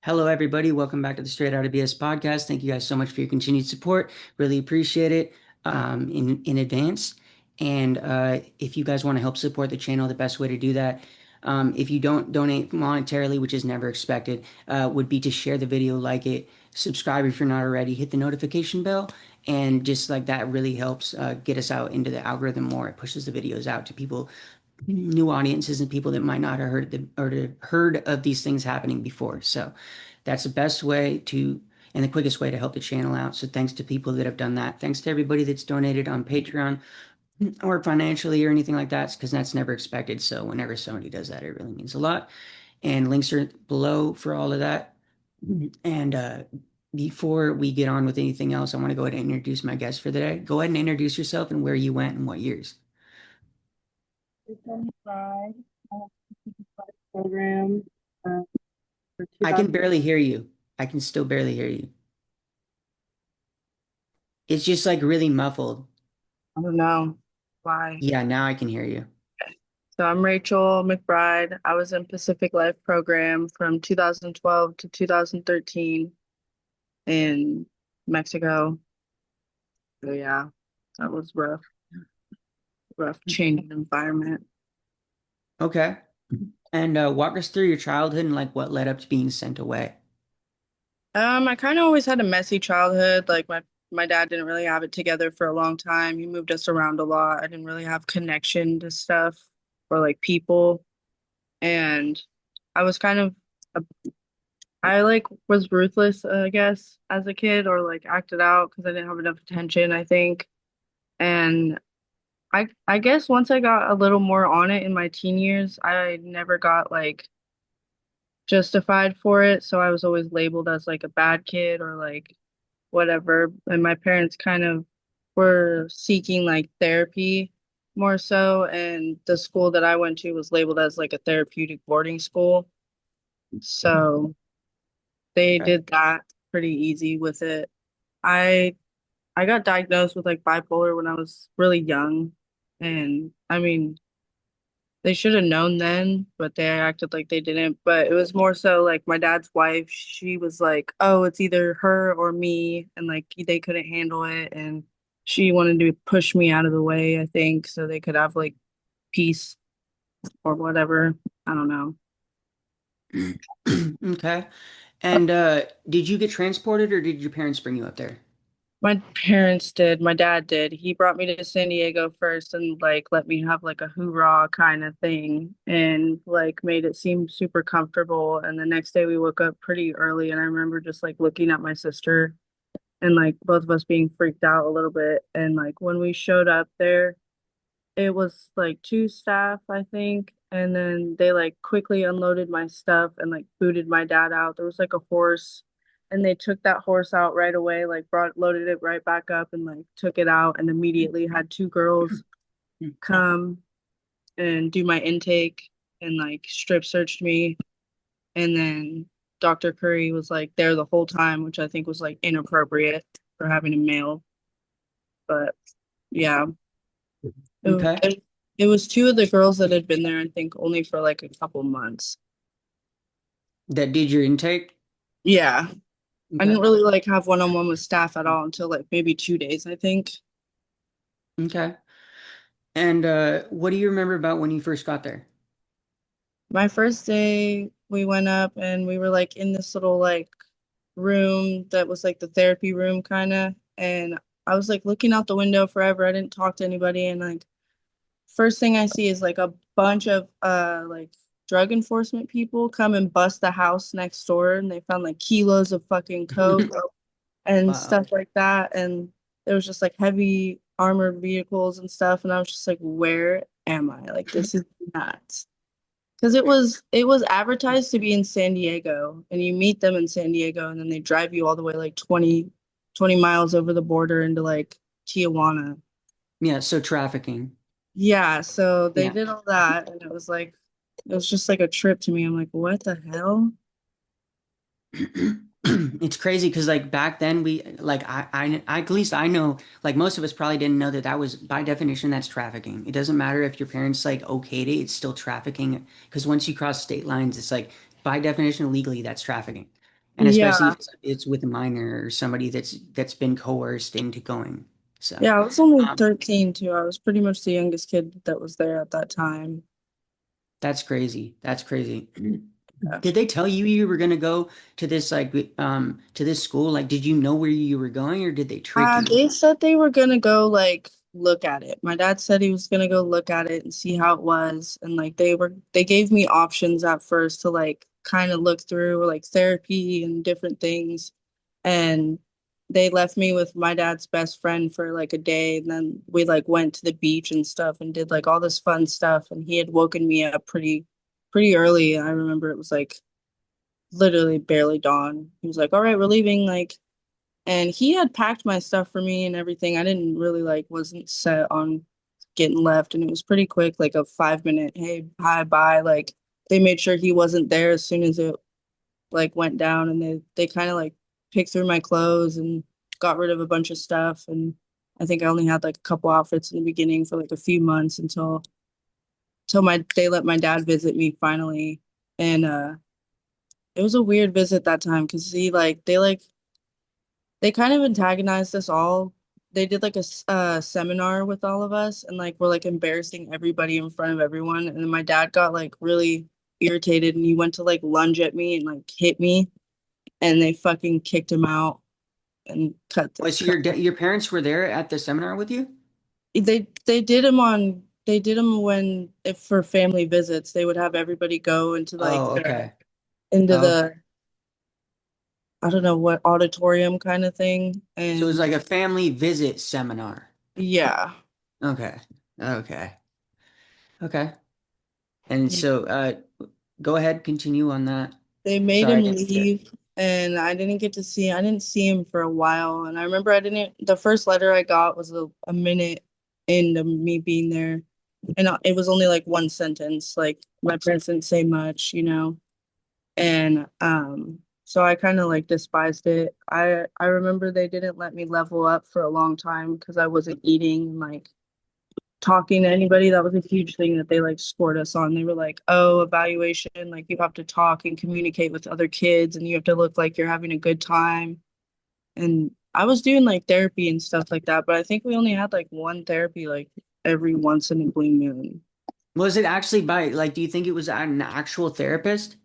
Hello, everybody. Welcome back to the Straight Outta BS podcast. Thank you guys so much for your continued support. Really appreciate it in advance. And if you guys want to help support the channel, the best way to do that, if you don't donate monetarily, which is never expected, would be to share the video, like it, subscribe if you're not already, hit the notification bell, and just like that really helps get us out into the algorithm more. It pushes the videos out to people, new audiences, and people that might not have heard of these things happening before. So that's the best way to and the quickest way to help the channel out. So thanks to people that have done that. Thanks to everybody that's donated on Patreon or financially or anything like that, because that's never expected. So whenever somebody does that, it really means a lot. And links are below for all of that. And before we get on with anything else, I want to go ahead and introduce my guest for the day. Go ahead and introduce yourself and where you went and what years. Rachael McBride, program for I can 2000. barely hear you. I can still barely hear you. It's just like really muffled. I don't know why. Yeah, now I can hear you. So I'm Rachael McBride. I was in Pacific Life program from 2012 to 2013 in Mexico. So yeah, that was rough changing environment. Okay. And walk us through your childhood and like what led up to being sent away. I kind of always had a messy childhood. Like my dad didn't really have it together for a long time. He moved us around a lot. I didn't really have connection to stuff or like people. And I was kind of a, I like was ruthless, I guess, as a kid, or like acted out because I didn't have enough attention, I think. And I guess once I got a little more on it in my teen years, I never got like justified for it. So I was always labeled as like a bad kid or like whatever. And my parents kind of were seeking like therapy more so. And the school that I went to was labeled as like a therapeutic boarding school. So they Okay. did that pretty easy with it. I I got diagnosed with like bipolar when I was really young. And I mean, they should have known then, but they acted like they didn't. But it was more so like my dad's wife, she was like, "Oh, it's either her or me," and like they couldn't handle it, and she wanted to push me out of the way, I think, so they could have like peace or whatever. I don't know. Okay. And did you get transported or did your parents bring you up there? My parents did. My dad did. He brought me to San Diego first and like let me have like a hoorah kind of thing and like made it seem super comfortable. And the next day we woke up pretty early and I remember just like looking at my sister and like both of us being freaked out a little bit. And like when we showed up there, it was like two staff, I think. And then they like quickly unloaded my stuff and like booted my dad out. There was like a horse and they took that horse out right away, like loaded it right back up and like took it out and immediately had two girls come and do my intake and like strip searched me. And then Dr. Curry was like there the whole time, which I think was like inappropriate for having a male. But yeah. It, Okay. it, it was two of the girls that had been there, I think, only for like a couple months. That did your intake? Yeah. I Okay. didn't really like have one-on-one with staff at all until like maybe 2 days, I think. Okay. And what do you remember about when you first got there? My first day, we went up and we were like in this little like room that was like the therapy room kind of. And I was like looking out the window forever. I didn't talk to anybody. And like first thing I see is like a bunch of like drug enforcement people come and bust the house next door and they found like kilos of fucking coke and Wow. stuff like that. And there was just like heavy armored vehicles and stuff. And I was just like, where am I? Like this is nuts. Because it was advertised to be in San Diego and you meet them in San Diego and then they drive you all the way like 20 miles over the border into like Tijuana. Yeah, so trafficking. Yeah, so they Yeah. did all that and it was just like a trip to me. I'm like, what the hell? It's crazy because like back then we like at least I know like most of us probably didn't know that that was by definition that's trafficking. It doesn't matter if your parents like okayed it's still trafficking because once you cross state lines, it's like by definition legally that's trafficking. And especially Yeah. if it's with a minor or somebody that's been coerced into going. So, Yeah, I was only um, 13 too. I was pretty much the youngest kid that was there at that time. that's crazy. That's crazy. Yeah. Did they tell you you were gonna go to this to this school? Like, did you know where you were going, or did they trick you? They said they were gonna go like look at it. My dad said he was gonna go look at it and see how it was. And like they gave me options at first to like kind of look through like therapy and different things. And they left me with my dad's best friend for like a day. And then we like went to the beach and stuff and did like all this fun stuff. And he had woken me up pretty early. I remember it was like literally barely dawn. He was like, "All right, we're leaving." Like, and he had packed my stuff for me and everything. I didn't really like wasn't set on getting left, and it was pretty quick, like a 5 minute, hey, hi, bye. Like they made sure he wasn't there as soon as it like went down, and they kind of like picked through my clothes and got rid of a bunch of stuff. And I think I only had like a couple outfits in the beginning for like a few months until my they let my dad visit me finally. And it was a weird visit that time because he they kind of antagonized us all. They did like a seminar with all of us and like we're like embarrassing everybody in front of everyone. And then my dad got like really irritated and he went to like lunge at me and like hit me and they fucking kicked him out and Was cut. your parents were there at the seminar with you? They did them when if for family visits they would have everybody go into like Oh, okay. into Oh, okay. the I don't know what auditorium kind of thing. So it was And like a family visit seminar. yeah. Okay. Okay. Okay. And so go ahead, continue on that. They made Sorry, I him didn't mean to. leave and I didn't see him for a while. And I remember the first letter I got was a minute into me being there. And it was only like one sentence. Like my parents didn't say much, you know. And so I kind of like despised it. I remember they didn't let me level up for a long time because I wasn't eating like talking to anybody. That was a huge thing that they like scored us on. They were like, oh, evaluation, like you have to talk and communicate with other kids and you have to look like you're having a good time. And I was doing like therapy and stuff like that, but I think we only had like one therapy like every once in a blue moon. Was it actually by like, do you think it was an actual therapist?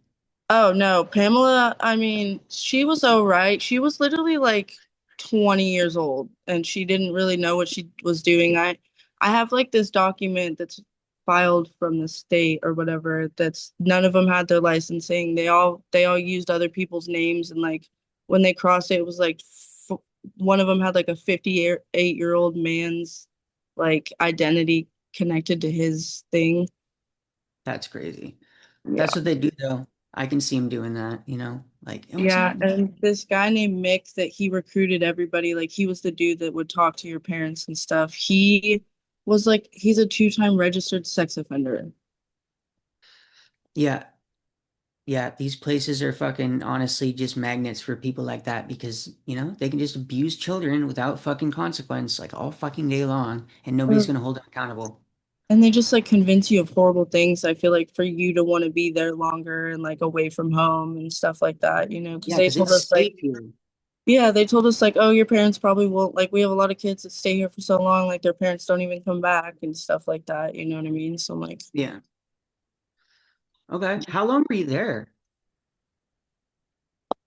Oh no, Pamela, I mean, she was all right. She was literally like 20 years old and she didn't really know what she was doing. I have like this document that's filed from the state or whatever that's none of them had their licensing. They all used other people's names and like when they crossed it, it was like f one of them had like a 58-year-old man's like identity connected to his thing. That's crazy. Yeah. That's what they do though. I can see him doing that, like, "Hey, what's Yeah, up, man?" and this guy named Mick that he recruited everybody, like he was the dude that would talk to your parents and stuff. He was like he's a two-time registered sex offender. Yeah. Yeah, these places are fucking honestly just magnets for people like that because, they can just abuse children without fucking consequence like all fucking day long and nobody's Mm. gonna hold them accountable. And they just like convince you of horrible things. I feel like for you to want to be there longer and like away from home and stuff like that, you know, because Yeah, they because told it's us like, safe here. yeah, they told us like, oh, your parents probably won't like we have a lot of kids that stay here for so long, like their parents don't even come back and stuff like that, you know what I mean? So I'm like, Yeah. Okay. How long were you there?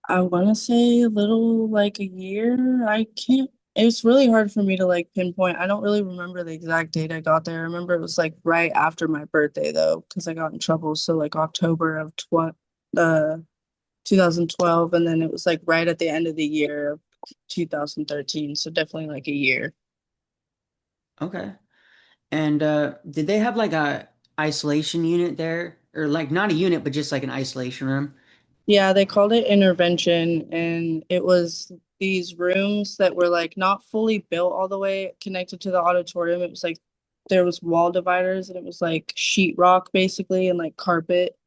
I want to say a little like a year. I can't, it's really hard for me to like pinpoint. I don't really remember the exact date I got there. I remember it was like right after my birthday though, because I got in trouble. So like October of uh 2012, and then it was like right at the end of the year of 2013. So definitely like a year. Okay. And did they have like a isolation unit there? Or like not a unit, but just like an isolation room? Yeah, they called it intervention, and it was these rooms that were like not fully built all the way connected to the auditorium. It was like there was wall dividers, and it was like sheetrock basically, and like carpet.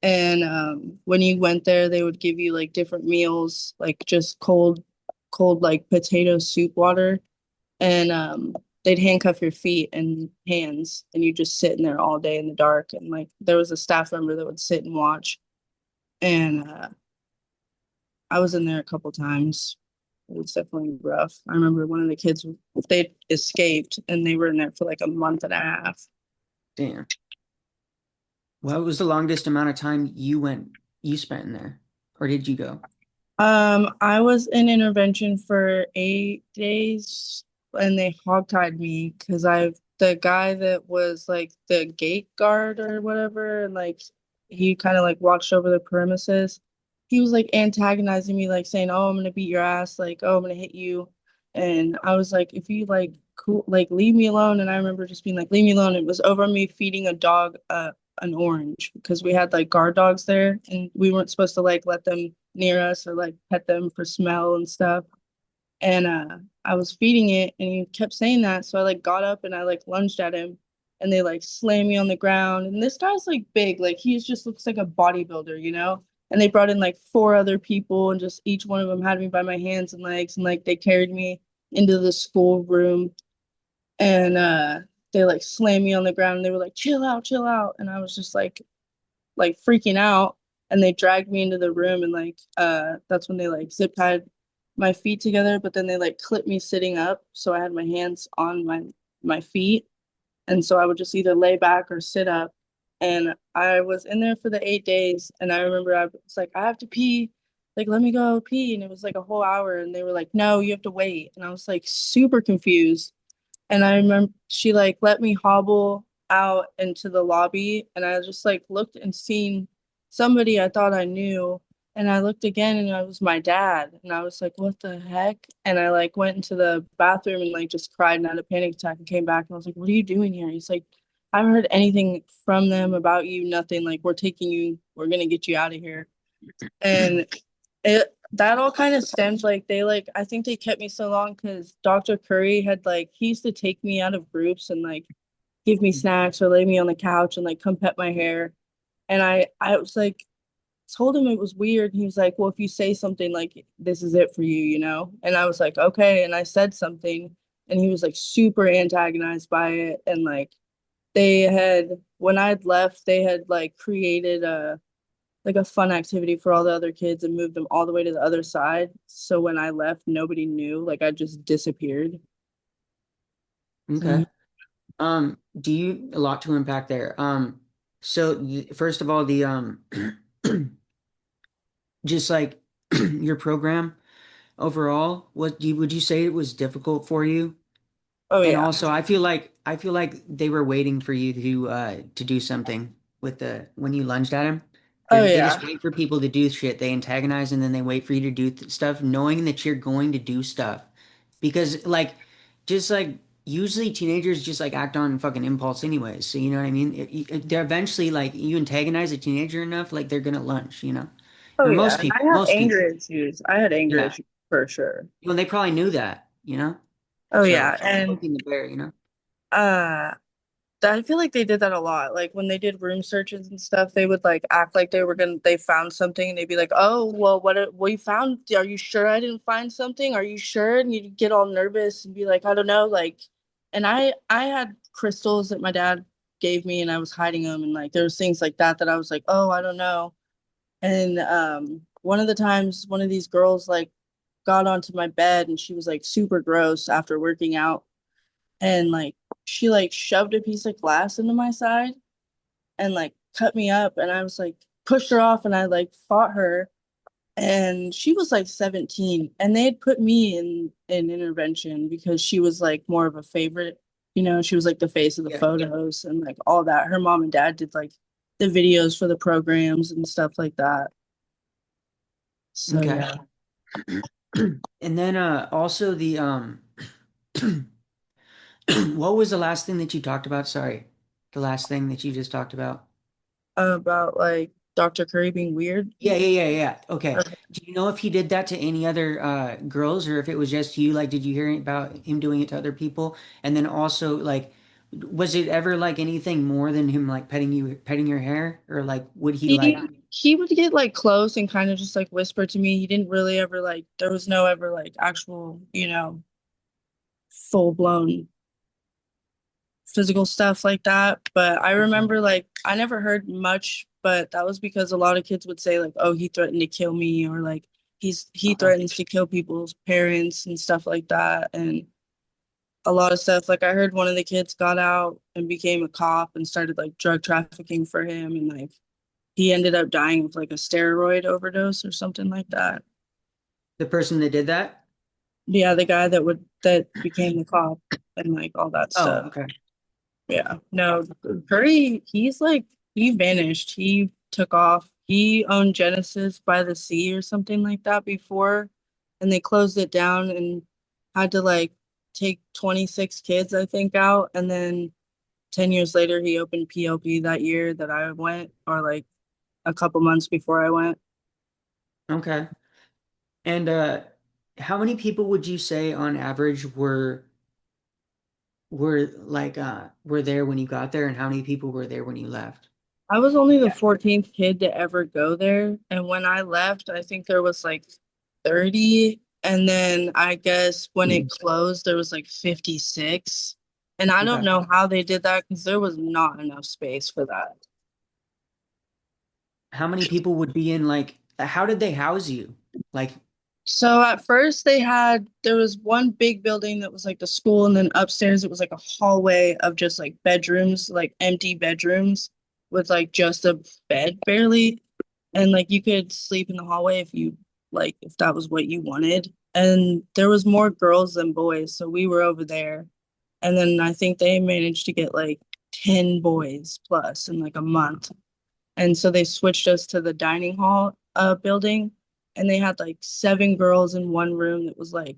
And when you went there, they would give you like different meals, like just cold like potato soup water, and they'd handcuff your feet and hands, and you just sit in there all day in the dark. And like there was a staff member that would sit and watch, and I was in there a couple times. It was definitely rough. I remember one of the kids, they escaped and they were in there for like a month and a half. Damn. What was the longest amount of time you spent in there? Or did you go? I was in intervention for 8 days and they hogtied me because the guy that was like the gate guard or whatever, and like he kind of like watched over the premises. He was like antagonizing me, like saying, "Oh, I'm gonna beat your ass," like, "Oh, I'm gonna hit you." And I was like, if you like cool, like leave me alone. And I remember just being like, leave me alone. It was over me feeding a dog an orange because we had like guard dogs there and we weren't supposed to like let them near us or like pet them for smell and stuff. And I was feeding it and he kept saying that. So I like got up and I like lunged at him and they like slammed me on the ground. And this guy's like big, like he just looks like a bodybuilder, you know? And they brought in like four other people and just each one of them had me by my hands and legs and like they carried me into the school room and they like slammed me on the ground and they were like, chill out, chill out. And I was just like freaking out and they dragged me into the room and like that's when they like zip tied my feet together, but then they like clipped me sitting up so I had my hands on my feet, and so I would just either lay back or sit up. And I was in there for the 8 days and I remember I was like, I have to pee, like let me go pee. And it was like a whole hour and they were like, no, you have to wait. And I was like super confused. And I remember she like let me hobble out into the lobby and I just like looked and seen somebody I thought I knew. And I looked again and it was my dad. And I was like, what the heck? And I like went into the bathroom and like just cried and had a panic attack and came back and I was like, what are you doing here? He's like, I haven't heard anything from them about you, nothing. Like, we're gonna get you out of here. And it that all kind of stems like they like I think they kept me so long because Dr. Curry had like he used to take me out of groups and like give me snacks or lay me on the couch and like come pet my hair. And I was like told him it was weird. He was like, well, if you say something like this is it for you, you know? And I was like, okay. And I said something and he was like super antagonized by it. And they had when I'd left, they had like created a fun activity for all the other kids and moved them all the way to the other side. So when I left, nobody knew. Like I just disappeared. Okay. Do you a lot to unpack there? First of all, the just like your program overall, would you say it was difficult for you? Oh And yeah. also, I feel like they were waiting for you to do something with the when you lunged at him. Oh They yeah. just wait for people to do shit. They antagonize and then they wait for you to do stuff, knowing that you're going to do stuff. Because just like usually teenagers just like act on fucking impulse anyways. So you know what I mean? They're eventually like you antagonize a teenager enough, like they're gonna lunge. You know, Oh or yeah. most And people, I have most anger people. issues. I had anger Yeah. issues for sure. Well, they probably knew that. You know, Oh so yeah. And poking the bear. You know. uh I feel like they did that a lot. Like when they did room searches and stuff, they would like act like they found something and they'd be like, "Oh, well, we found, are you sure I didn't find something? Are you sure?" And you'd get all nervous and be like, "I don't know." Like, and I had crystals that my dad gave me and I was hiding them and like there was things like that that I was like, "Oh, I don't know." And one of the times one of these girls like got onto my bed and she was like super gross after working out and like she like shoved a piece of glass into my side and like cut me up and I was like pushed her off and I like fought her and she was like 17 and they had put me in intervention because she was like more of a favorite, you know, she was like the face of the Yeah. photos and like all that. Her mom and dad did like the videos for the programs and stuff like that. So Okay. yeah. And then also the what was the last thing that you talked about? Sorry. The last thing that you just talked about. About like Dr. Curry being weird. Yeah. Okay. Okay. Do you know if he did that to any other girls or if it was just you? Like, did you hear about him doing it to other people? And then also, like, was it ever like anything more than him like petting your hair? Or like would he like He would get like close and kind of just like whisper to me. He didn't really ever like there was no ever like actual, you know, full blown physical stuff like that. But I remember like I never heard much, but that was because a lot of kids would say like, oh, he threatened to kill me or like He Okay. threatens to kill people's parents and stuff like that, and a lot of stuff. Like I heard one of the kids got out and became a cop and started like drug trafficking for him, and like he ended up dying of like a steroid overdose or something like that. The person that did that? Yeah, the guy that became the cop and like all that Oh, stuff. okay. Yeah. No, Curry, he vanished. He took off. He owned Genesis by the Sea or something like that before, and they closed it down and had to like take 26 kids, I think, out. And then 10 years later, he opened PLP that year that I went, or like a couple months before I went. Okay. And how many people would you say on average were there when you got there, and how many people were there when you left? I was only the 14th kid to ever go there. And when I left, I think there was like 30. And then I guess when it closed, there was like 56. And I don't Okay. know how they did that because there was not enough space for that. How many people would be in like how did they house you? Like, So at first there was one big building that was like the school, and then upstairs it was like a hallway of just like bedrooms, like empty bedrooms with like just a bed barely. And like you could sleep in the hallway if that was what you wanted. And there was more girls than boys, so we were over there. And then I think they managed to get like 10 boys plus in like a month. And so they switched us to the dining hall building, and they had like 7 girls in one room that was like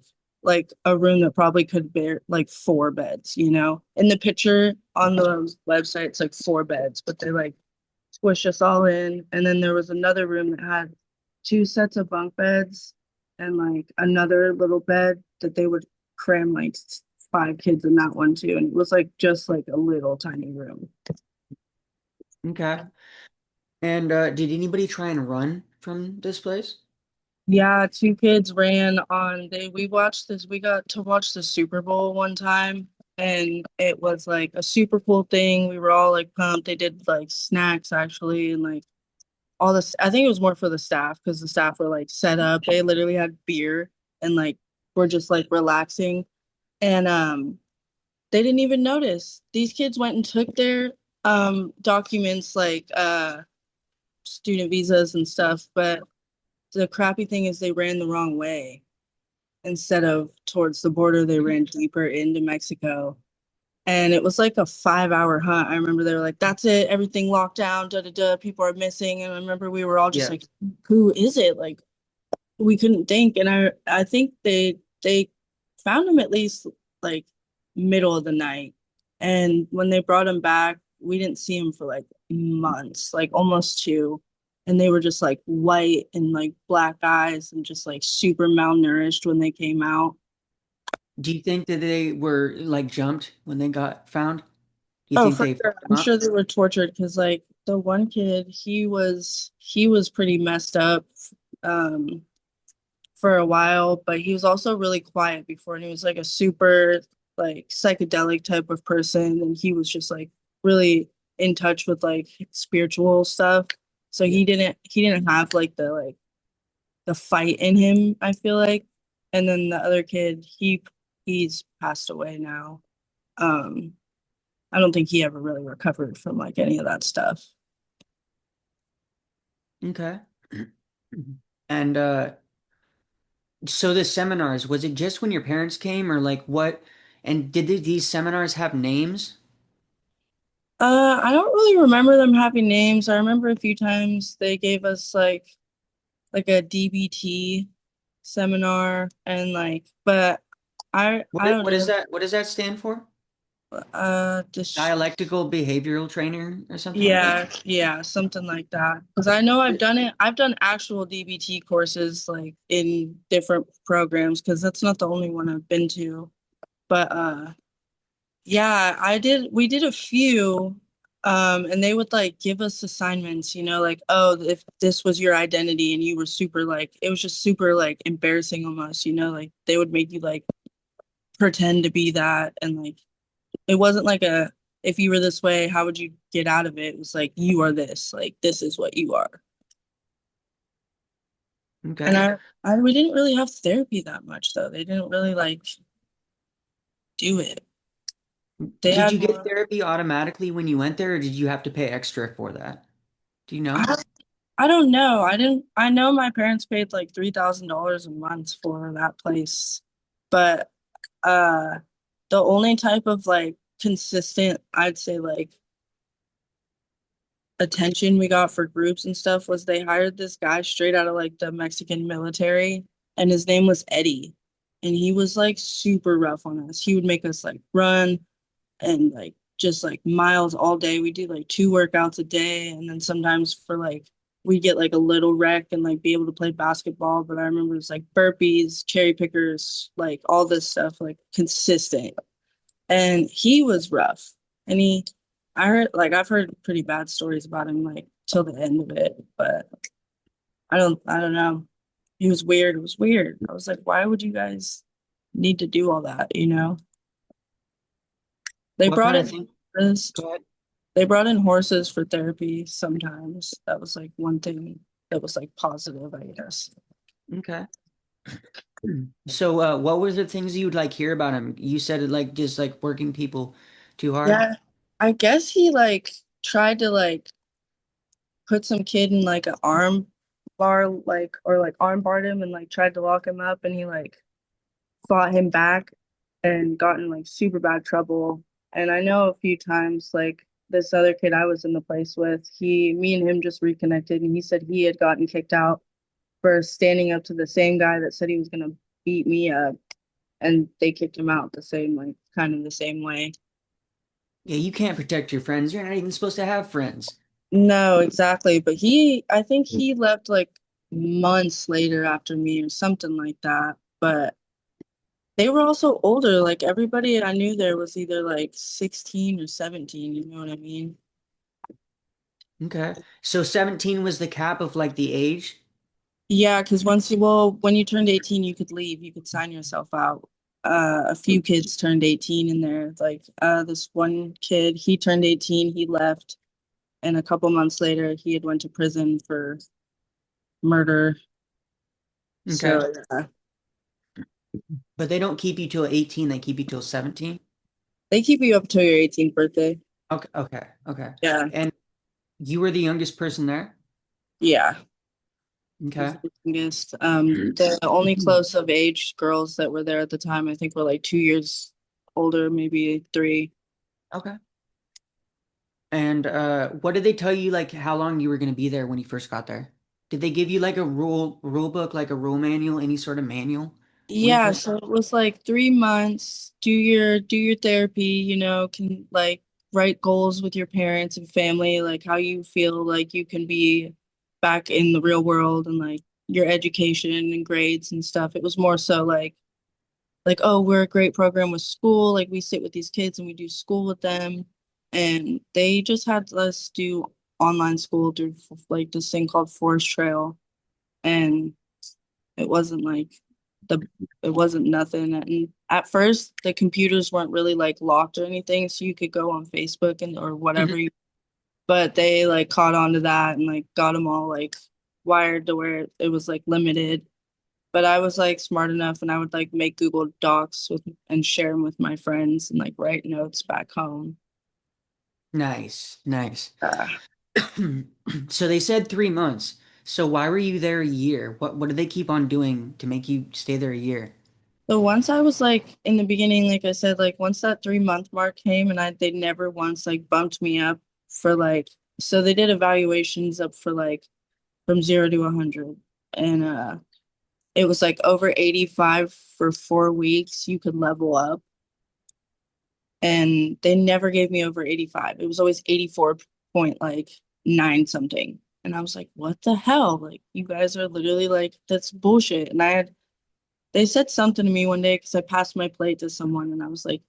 a room that probably could bear like 4 beds, you know. In the picture on the website, it's like 4 beds, but they like squished us all in. And then there was another room that had 2 sets of bunk beds and like another little bed that they would cram like 5 kids in that one too. And it was like just like a little tiny room. okay. And did anybody try and run from this place? Yeah, 2 kids ran on they we got to watch the Super Bowl one time, and it was like a super cool thing. We were all like pumped. They did like snacks actually, and like all this. I think it was more for the staff because the staff were like set up. They literally had beer and like were just like relaxing. And they didn't even notice. These kids went and took their documents like student visas and stuff, but the crappy thing is they ran the wrong way. Instead of towards the border, they ran deeper into Mexico. And it was like a 5 hour hunt. I remember they were like, that's it, everything locked down, da da da, people are missing. And I remember we were all just Yeah. like, who is it? Like we couldn't think. And I think they found him at least like middle of the night. And when they brought him back, we didn't see him for like months, like almost 2. And they were just like white and like black eyes and just like super malnourished when they came out. Do you think that they were like jumped when they got found? Do you Oh, think for they sure. fucked them I'm up? sure they were tortured because like the one kid, he was pretty messed up um for a while, but he was also really quiet before, and he was like a super like psychedelic type of person, and he was just like really in touch with like spiritual stuff. So Yeah. he didn't have like the fight in him, I feel like. And then the other kid, he's passed away now. Um I don't think he ever really recovered from like any of that stuff. Okay. And so the seminars, was it just when your parents came or like what? And did these seminars have names? I don't really remember them having names. I remember a few times they gave us like a DBT seminar, and like, but I don't What is know. that? What does that stand for? Just Dialectical behavioral trainer or something like that? yeah, something like that. Because I know I've done it. I've done actual DBT courses like in different programs because that's not the only one I've been to. But yeah, we did a few, and they would like give us assignments, you know, like, oh, if this was your identity and you were super like, it was just super like embarrassing almost, you know, like they would make you like pretend to be that. And like, it wasn't like if you were this way, how would you get out of it? It was like, you are this, like, this is what you are. And Okay. we didn't really have therapy that much though. They didn't really like do it. They Did had you get more. therapy automatically when you went there, or did you have to pay extra for that? Do you know? I, I don't know. I know my parents paid like $3,000 a month for that place, but uh, the only type of like consistent, I'd say like attention we got for groups and stuff was they hired this guy straight out of like the Mexican military, and his name was Eddie. And he was like super rough on us. He would make us like run and like just like miles all day. We do like 2 workouts a day, and then sometimes for like we get like a little rec and like be able to play basketball. But I remember it's like burpees, cherry pickers, like all this stuff, like consistent. And he was rough. And I heard like I've heard pretty bad stories about him like till the end of it, but I don't know. He was weird. It was weird. I was like, why would you guys need to do all that, you know? They What brought kind of in thing? horses. Go ahead. They brought in horses for therapy sometimes. That was like one thing that was like positive, I guess. Okay. So, what were the things you would like hear about him? You said it like just like working people too hard. Yeah. I guess he like tried to like put some kid in like an arm bar, like, or like arm barred him and like tried to lock him up, and he like fought him back and got in like super bad trouble. And I know a few times like this other kid I was in the place with, me and him just reconnected, and he said he had gotten kicked out for standing up to the same guy that said he was gonna beat me up, and they kicked him out the same, like kind of the same way. Yeah, you can't protect your friends. You're not even supposed to have friends. No, exactly. But I think he left like months later after me or something like that. But they were also older. Like everybody I knew there was either like 16 or 17, you know what I mean? Okay. So 17 was the cap of like the age. Yeah, because when you turned 18, you could leave, you could sign yourself out. A few kids turned 18 in there. Like this one kid, he turned 18, he left, and a couple months later he had went to prison for murder. Okay. So yeah. But they don't keep you till 18, they keep you till 17. They keep you up till your 18th birthday. Okay, okay, okay. Yeah. And you were the youngest person there? Yeah. Was Okay. the youngest. The only close of age girls that were there at the time, I think, were like 2 years older, maybe three. Okay. And what did they tell you like how long you were going to be there when you first got there? Did they give you like a rule book, like a rule manual, any sort of manual when you Yeah, first so it was like 3 months, do your therapy, you know, can like write goals with your parents and family, like how you feel like you can be back in the real world, and like your education and grades and stuff. It was more so like, oh, we're a great program with school, like we sit with these kids and we do school with them. And they just had us do online school through like this thing called Forest Trail. And it wasn't like the it wasn't nothing. And at first the computers weren't really like locked or anything, so you could go on Facebook and or whatever. got? But they like caught on to that and like got them all like wired to where it was like limited. But I was like smart enough, and I would like make Google Docs with and share them with my friends and like write notes back home. Nice, nice. Uh, So they said 3 months. So why were you there a year? What did they keep on doing to make you stay there a year? so once I was like in the beginning, like I said, like once that 3 month mark came, and they never once like bumped me up for like, so they did evaluations up for like from 0 to 100. And it was like over 85 for 4 weeks, you could level up. And they never gave me over 85. It was always 84 point like nine something. And I was like, what the hell? Like, you guys are literally like, that's bullshit. And they said something to me one day because I passed my plate to someone and I was like,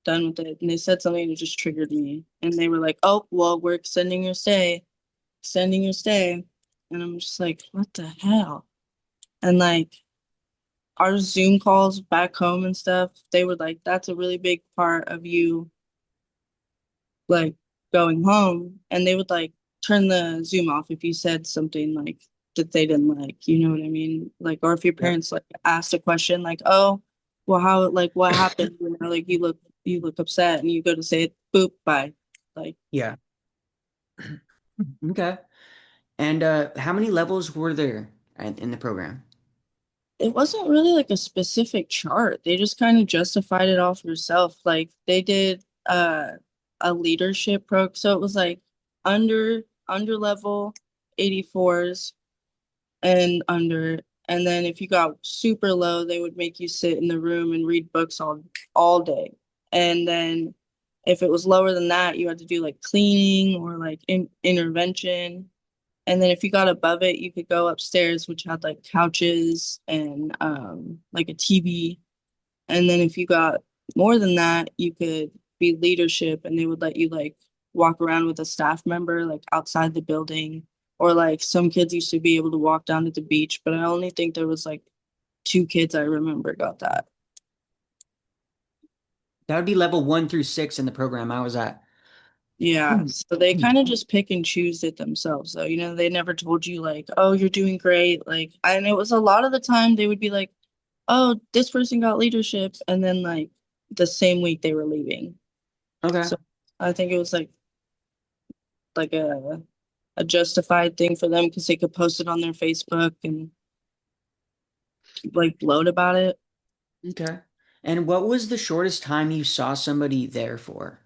done with it. And they said something that just triggered me. And they were like, oh, well, we're extending your stay. And I'm just like, what the hell? And like, our Zoom calls back home and stuff, they were like, that's a really big part of you like going home, and they would like turn the Zoom off if you said something like that they didn't like, you know what I mean? Like, or if your Yep. parents like asked a question like, oh, well, how, like, what happened? You know, like you look upset and you go to say it, boop, bye. Like, Yeah. Okay. And how many levels were there in the program? it wasn't really like a specific chart. They just kind of justified it off yourself. Like they did a leadership so it was like under level 84s and under. And then if you got super low, they would make you sit in the room and read books all day. And then if it was lower than that, you had to do like cleaning or like intervention. And then if you got above it, you could go upstairs, which had like couches and like a TV. And then if you got more than that, you could be leadership and they would let you like walk around with a staff member like outside the building. Or like some kids used to be able to walk down to the beach, but I only think there was like two kids I remember got that. That would be level 1 through 6 in the program I was at. Yeah, so they kind of just pick and choose it themselves, though. You know, they never told you like, "Oh, you're doing great." Like, and it was a lot of the time they would be like, "Oh, this person got leadership," and then like the same week they were leaving. Okay. So I think it was like a justified thing for them because they could post it on their Facebook and like gloat about it. Okay. And what was the shortest time you saw somebody there for?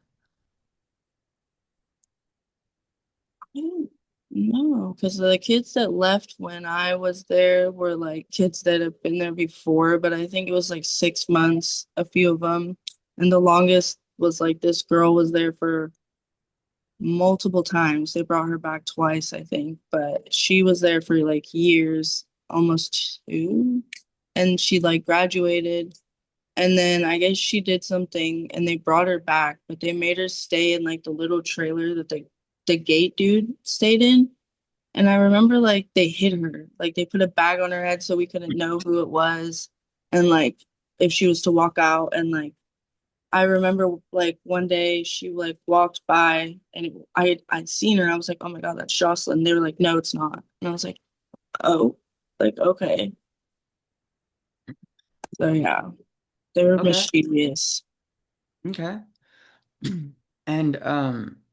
I don't know, because the kids that left when I was there were like kids that have been there before, but I think it was like 6 months, a few of them. And the longest was like this girl was there for multiple times. They brought her back twice, I think, but she was there for like years, almost two. And she like graduated. And then I guess she did something and they brought her back, but they made her stay in like the little trailer that the gate dude stayed in. And I remember like they hid her, like they put a bag on her head so we couldn't know who it was. And like if she was to walk out and like I remember like one day she like walked by and I'd seen her. I was like, oh my God, that's Jocelyn. They were like, no, it's not. And I was like, oh, like okay. So yeah, they were Okay. mischievous. Okay. And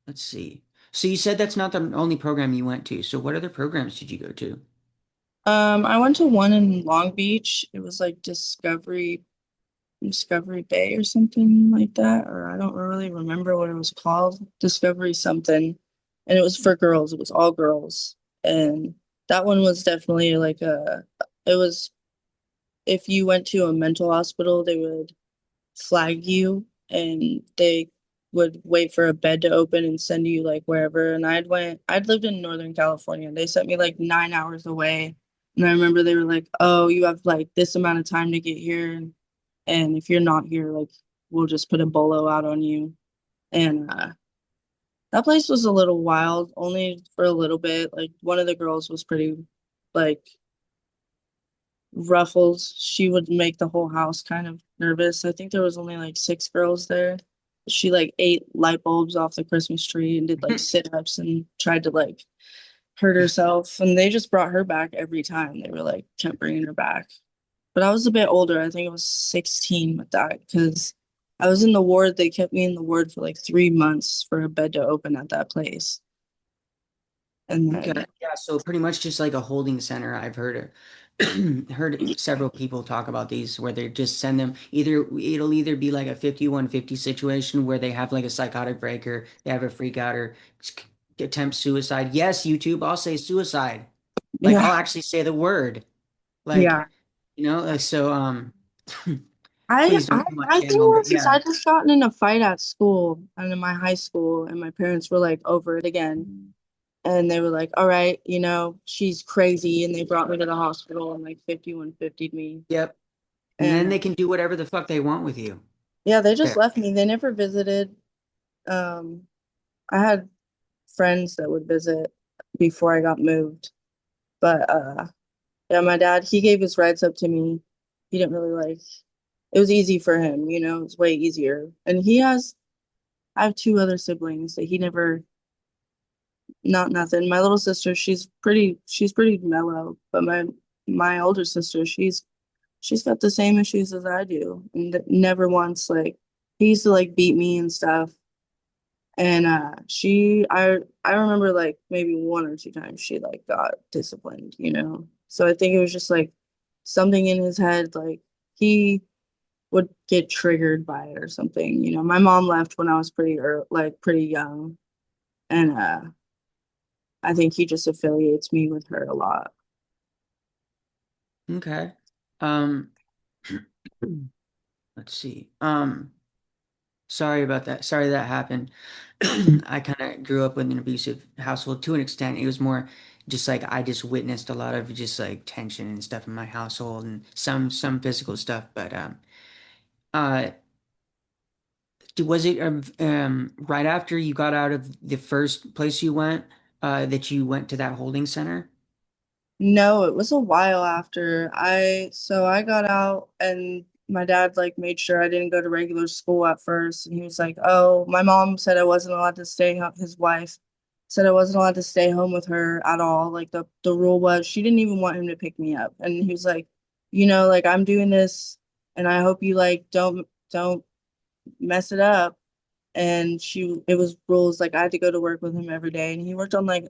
let's see. So you said that's not the only program you went to. So what other programs did you go to? I went to one in Long Beach. It was like Discovery Bay or something like that, or I don't really remember what it was called. Discovery something. And it was for girls. It was all girls. And that one was definitely like it was if you went to a mental hospital, they would flag you and they would wait for a bed to open and send you like wherever. And I'd lived in Northern California. They sent me like 9 hours away. And I remember they were like, oh, you have like this amount of time to get here. And if you're not here, like we'll just put a bolo out on you. And that place was a little wild, only for a little bit. Like one of the girls was pretty like ruffled. She would make the whole house kind of nervous. I think there was only like six girls there. She like ate light bulbs off the Christmas tree and did like sit-ups and tried to like hurt herself. And they just brought her back every time. They were like kept bringing her back. But I was a bit older. I think I was 16 with that because I was in the ward. They kept me in the ward for like 3 months for a bed to open at that place. And Okay. then, Yeah, so pretty much just like a holding center. I've heard several people talk about these where they just send them it'll either be like a 5150 situation where they have like a psychotic break or they have a freak out or attempt suicide. Yes, YouTube, I'll say suicide. Like yeah, I'll actually say the word. Like, yeah. so I, please I don't do my my thing channel, but was is yeah. I just gotten in a fight at school and in my high school and my parents were like over it again. And they were like, all right, you know, she's crazy. And they brought me to the hospital and like 5150'd me. Yep. And And then they can do whatever the fuck they want with you. yeah, they just There. left me. They never visited. Um, I had friends that would visit before I got moved. But yeah, my dad, he gave his rights up to me. He didn't really like it was easy for him, you know, it's way easier. And I have two other siblings that he never not nothing. My little sister, she's pretty mellow, but my older sister, she's got the same issues as I do, and never once like he used to like beat me and stuff. And I remember like maybe one or two times she like got disciplined, you know. So I think it was just like something in his head, like he would get triggered by it or something. You know, my mom left when I was pretty young, and I think he just affiliates me with her a lot. Okay. Um, let's see. Sorry about that. Sorry that happened. I kind of grew up with an abusive household to an extent. It was more just like I just witnessed a lot of just like tension and stuff in my household and some physical stuff. But uh, was it right after you got out of the first place you went that you went to that holding center? No, it was a while after so I got out and my dad like made sure I didn't go to regular school at first. And he was like, "Oh, my mom said I wasn't allowed to stay home." His wife said I wasn't allowed to stay home with her at all. Like the rule was she didn't even want him to pick me up. And he was like, "You know, like I'm doing this and I hope you like don't mess it up." And it was rules like I had to go to work with him every day and he worked on like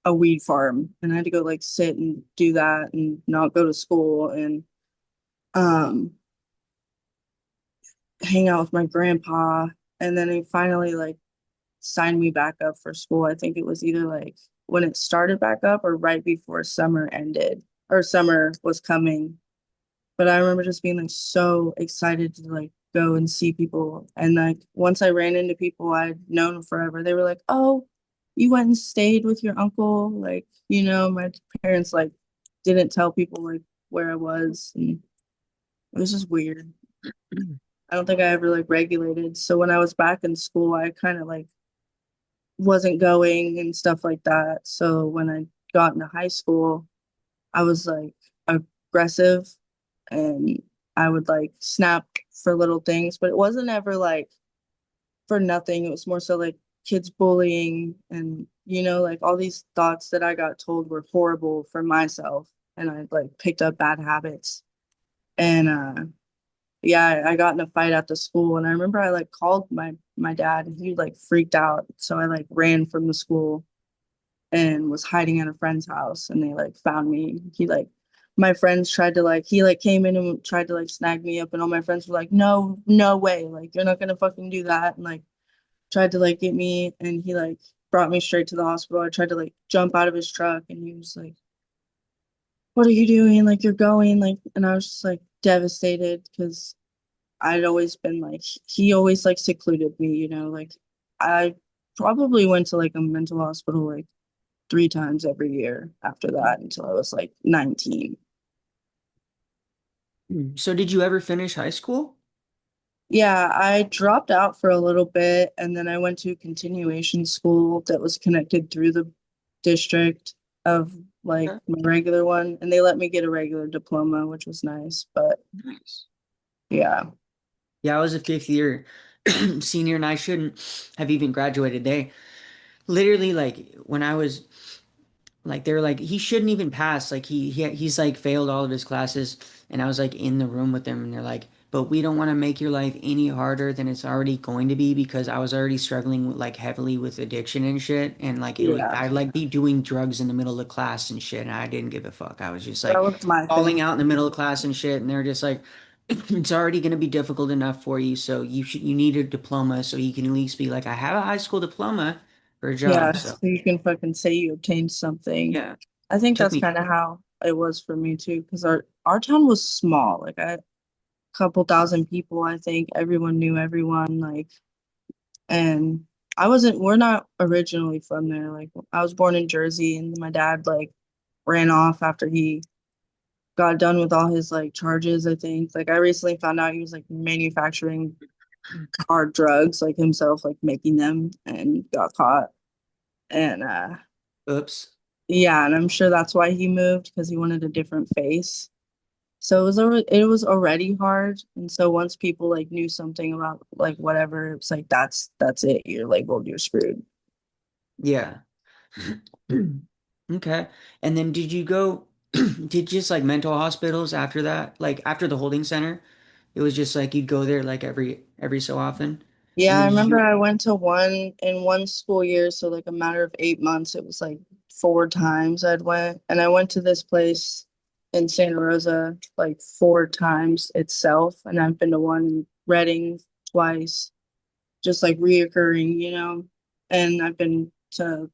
a weed farm and I had to go like sit and do that and not go to school and um hang out with my grandpa. And then he finally like signed me back up for school. I think it was either like when it started back up or right before summer ended or summer was coming. But I remember just being like so excited to like go and see people. And like once I ran into people I'd known forever, they were like, "Oh, you went and stayed with your uncle." Like, you know, my parents like didn't tell people like where I was. And it was just weird. I don't think I ever like regulated. So when I was back in school, I kind of like wasn't going and stuff like that. So when I got into high school, I was like aggressive and I would like snap for little things, but it wasn't ever like for nothing. It was more so like kids bullying and you know, like all these thoughts that I got told were horrible for myself and I like picked up bad habits. And yeah, I got in a fight at the school and I remember I like called my dad and he like freaked out. So I like ran from the school and was hiding at a friend's house and they like found me. He like my friends tried to like he like came in and tried to like snag me up and all my friends were like, "No, no way. Like you're not gonna fucking do that." And like tried to like get me and he like brought me straight to the hospital. I tried to like jump out of his truck and he was like, "What are you doing? Like you're going." Like and I was just like devastated because I'd always been like he always like secluded me, you know, like I probably went to like a mental hospital like 3 times every year after that until I was like 19. So did you ever finish high school? Yeah, I dropped out for a little bit and then I went to continuation school that was connected through the district of like Okay. my regular one and they let me get a regular diploma, which was nice. But Nice. yeah. Yeah, I was a fifth year senior and I shouldn't have even graduated. They literally like when I was like they're like he shouldn't even pass. Like he's like failed all of his classes and I was like in the room with them and they're like, "But we don't want to make your life any harder than it's already going to be," because I was already struggling with, like heavily with addiction and shit and like it was Yeah. I'd like be doing drugs in the middle of class and shit and I didn't give a fuck. I was just That like was my falling thing. out in the middle of class and shit and they're just like it's already going to be difficult enough for you, so you need a diploma so you can at least be like, I have a high school diploma for a Yeah, job. so So you can fucking say you obtained something. yeah, I think took that's me. kind of how it was for me too, because our town was small. Like a couple thousand people, I think. Everyone knew everyone, like, and we're not originally from there. Like, I was born in Jersey, and my dad, like, ran off after he got done with all his, like, charges, I think. Like, I recently found out he was, like, manufacturing hard drugs, like, himself, like, making them, and got caught. And, Oops. yeah, and I'm sure that's why he moved, because he wanted a different face. So it was already hard. And so once people like knew something about like whatever, it's like that's it. You're labeled, you're screwed. Yeah. Okay. And then did you go did just like mental hospitals after that? Like after the holding center? It was just like you'd go there like every so often. And Yeah, then I did remember you I went to one in one school year, so like a matter of 8 months, it was like 4 times I'd went. And I went to this place in Santa Rosa like 4 times itself, and I've been to one in Reading twice, just like reoccurring, you know. And I've been to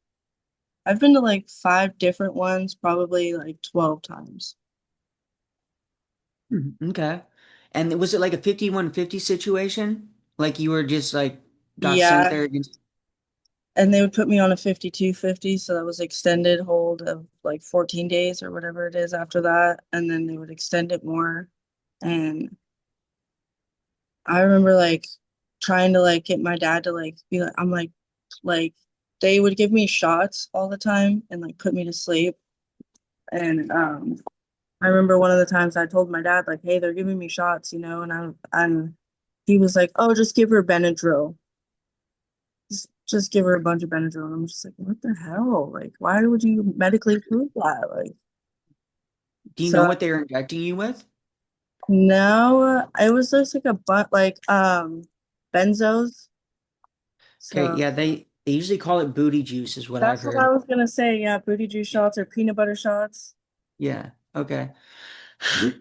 like 5 different ones, probably like 12 times. okay. And was it like a 5150 situation? Like you were just like got sent Yeah, there against and they would put me on a 5250, so that was extended hold of like 14 days or whatever it is after that, and then they would extend it more. And I remember like trying to like get my dad to like be like, I'm like they would give me shots all the time and like put me to sleep. And I remember one of the times I told my dad like, hey, they're giving me shots, you know, and I'm he was like, oh, just give her Benadryl. Just give her a bunch of Benadryl. And I'm just like, what the hell? Like, why would you medically prove that? Like, do you know so what they were injecting you with? no, it was just like a but like benzos. Okay, So yeah, they usually call it booty juice is what I've that's what I heard. was gonna say. Yeah, booty juice Yeah. shots or peanut butter shots. Yeah. Okay. I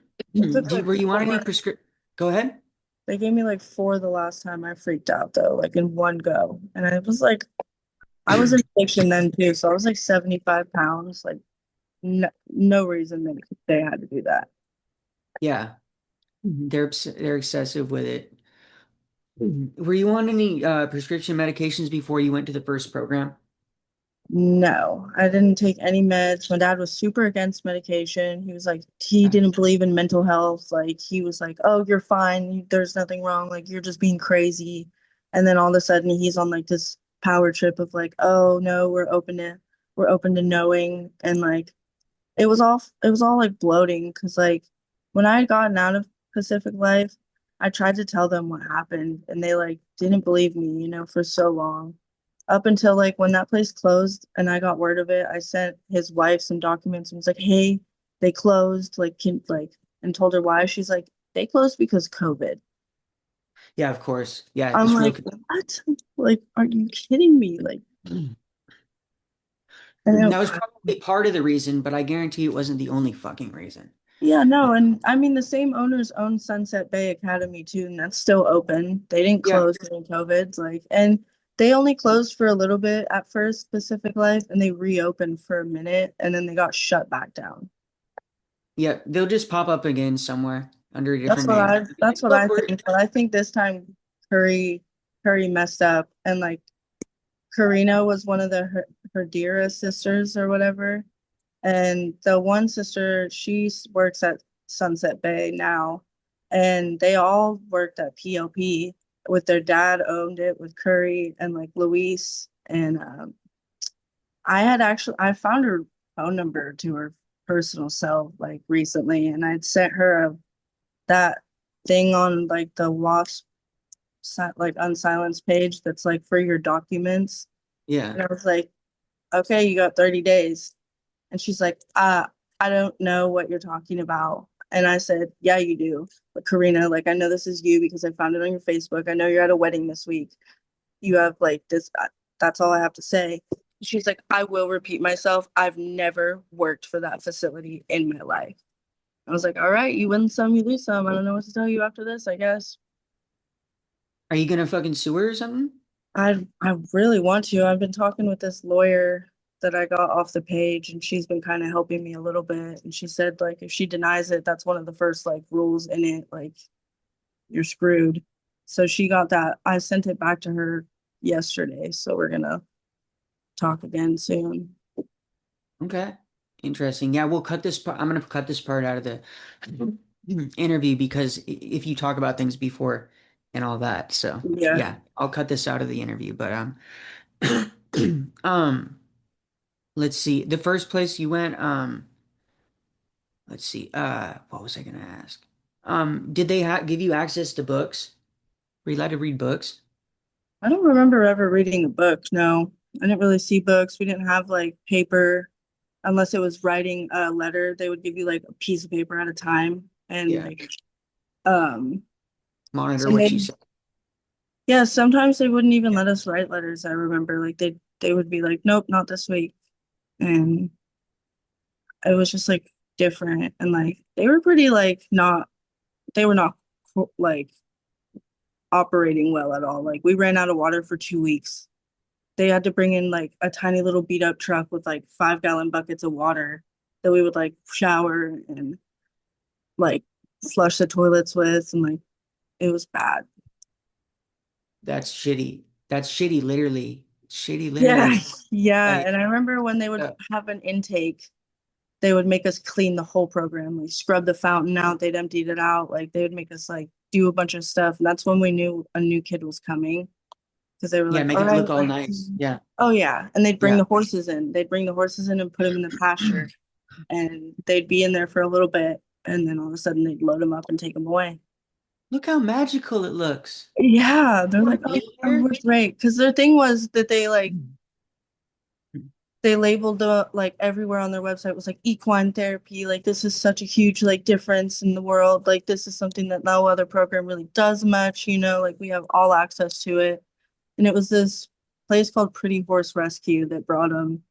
took like Were you on any four. prescription? Go ahead. They gave me like four the last time. I freaked out though, like in one go. And I was like, I was in addiction then too. So I was like 75 pounds. Like no reason that they had to do that. Yeah, they're excessive with it. Were you on any prescription medications before you went to the first program? No, I didn't take any meds. My dad was super against medication. He was like, he Yeah. didn't believe in mental health. Like, he was like, oh, you're fine. There's nothing wrong. Like, you're just being crazy. And then all of a sudden, he's on like this power trip of like, oh no, we're open to knowing. And like, it was all like bloating because like when I had gotten out of Pacific Life, I tried to tell them what happened, and they like didn't believe me, you know, for so long up until like when that place closed and I got word of it. I sent his wife some documents and was like, hey, they closed, like, can like, and told her why. She's like, they closed because COVID. Yeah, of course. Yeah, I'm it's real. like, what? Like, are you kidding me? Like, and That was probably part of the reason, but I guarantee it wasn't the only fucking reason. yeah, no, and I mean the same owners own Sunset Bay Academy too, and that's still open. They didn't Yeah, close during COVID, like, and they only closed for a little bit at first, Pacific Life, and they reopened for a minute, and then they got shut back down. yeah, they'll just pop up again somewhere under a different name. Be like, That's what look, I we're think. But I think this time Curry Curry messed up, and like Karina was one of her dearest sisters or whatever, and the one sister works at Sunset Bay now, and they all worked at PLP with their dad owned it with Curry and like Luis, and I found her phone number to her personal cell like recently, and I'd sent her that thing on like the WASP like unsilenced page that's like for your documents. yeah. And I was like, okay, you got 30 days. And she's like, I don't know what you're talking about. And I said, yeah, you do. But Karina, like, I know this is you because I found it on your Facebook. I know you're at a wedding this week. You have like this, that's all I have to say. She's like, I will repeat myself. I've never worked for that facility in my life. I was like, all right, you win some, you lose some. I don't know what to tell you after this, I guess. Are you gonna fucking sue her or something? I really want to. I've been talking with this lawyer that I got off the page, and she's been kind of helping me a little bit. And she said like if she denies it, that's one of the first like rules in it, like you're screwed. So she got that. I sent it back to her yesterday, so we're gonna talk again soon. Okay. Interesting. Yeah, we'll cut this part. I'm gonna cut this part out of the interview because if you talk about things before and all that, so Yeah. yeah, I'll cut this out of the interview. But um, let's see. The first place you went, let's see. What was I gonna ask? Did they ha give you access to books? Were you allowed to read books? I don't remember ever reading a book, no. I didn't really see books. We didn't have like paper unless it was writing a letter. They would give you like a piece of paper at a time and Yeah. like um Monitor and what you they say. yeah, sometimes they wouldn't even Yeah. let us write letters. I remember like they would be like, nope, not this week. And it was just like different and like they were pretty like not they were not like operating well at all. Like we ran out of water for 2 weeks. They had to bring in like a tiny little beat up truck with like 5 gallon buckets of water that we would like shower and like flush the toilets with and like it was bad. That's shitty. That's shitty, literally. Shitty, Yeah. literally. Yeah. Like, And I remember when they would uh, have an intake, they would make us clean the whole program, like scrub the fountain out. They'd emptied it out. Like they would make us like do a bunch of stuff. And that's when we knew a new kid was coming because they were yeah, like, make all it right. look all nice. Yeah. Oh yeah. And they'd bring Yeah. the horses in. They'd bring the horses in and put them in the pasture and they'd be in there for a little bit. And then all of a sudden they'd load them up and take them away. Look how magical it looks. Yeah. They're You want like, to oh, be oh, here? we're great. Because their thing was that they labeled the like everywhere on their website was like equine therapy. Like this is such a huge like difference in the world. Like this is something that no other program really does much, like we have all access to it. And it was this place called Pretty Horse Rescue that brought them.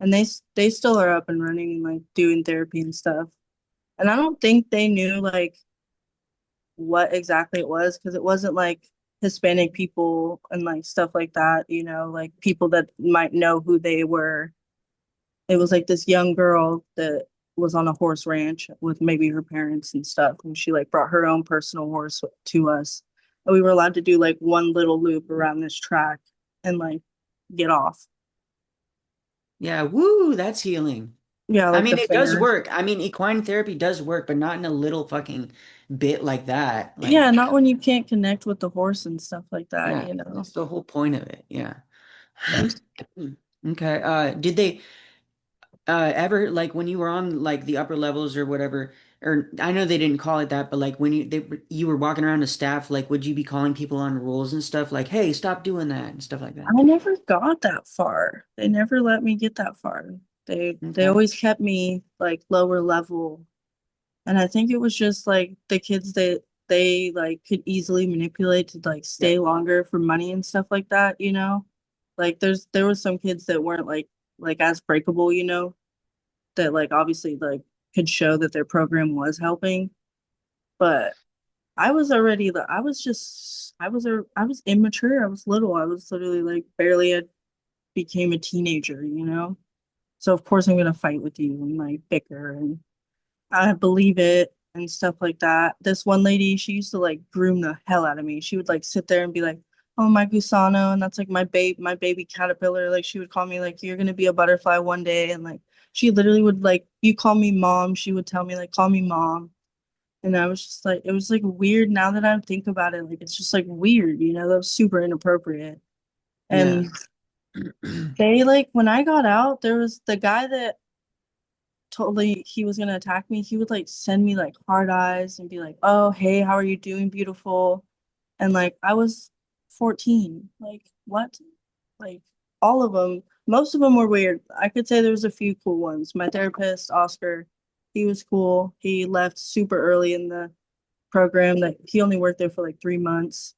And they still are up and running and like doing therapy and stuff. And I don't think they knew like what exactly it was because it wasn't like Hispanic people and like stuff like that, like people that might know who they were. It was like this young girl that was on a horse ranch with maybe her parents and stuff, and she like brought her own personal horse to us. And we were allowed to do like one little loop around this track and like get off. Yeah, woo, that's healing. Yeah, I like the mean, it does fair. work. I mean, equine therapy does work, but not in a little fucking bit like that. Yeah, Like, not when you can't connect with the horse and stuff like that, yeah, you know. that's the whole point of it. Yeah. Yeah. Okay. Did they ever like when you were on like the upper levels or whatever, or I know they didn't call it that, but like when you were walking around the staff, like would you be calling people on rules and stuff like, "Hey, stop doing that" and stuff like that? I never got that far. They never let me get that far. They Okay. always kept me like lower level. And I think it was just like the kids that they like could easily manipulate to like Yeah. stay longer for money and stuff like that. Like there was some kids that weren't like as breakable, that like obviously like could show that their program was helping. But I was already I was just I was immature. I was little. I was literally like barely became a teenager. So of course I'm gonna fight with you and like bicker and I believe it and stuff like that. This one lady, she used to like groom the hell out of me. She would like sit there and be like, "Oh, my gusano," and that's like my baby caterpillar. Like she would call me like, "You're gonna be a butterfly one day," and like she literally would like, "You call me mom." She would tell me like, "Call me mom," and I was just like, it was like weird. Now that I think about it, like it's just like weird. That was super inappropriate. Yeah. And they like when I got out, there was the guy that totally he was gonna attack me, he would like send me like hard eyes and be like, "Oh, hey, how are you doing, beautiful?" And like I was 14. Like what? Like all of them, most of them were weird. I could say there was a few cool ones. My therapist, Oscar, he was cool. He left super early in the program. That he only worked there for like 3 months.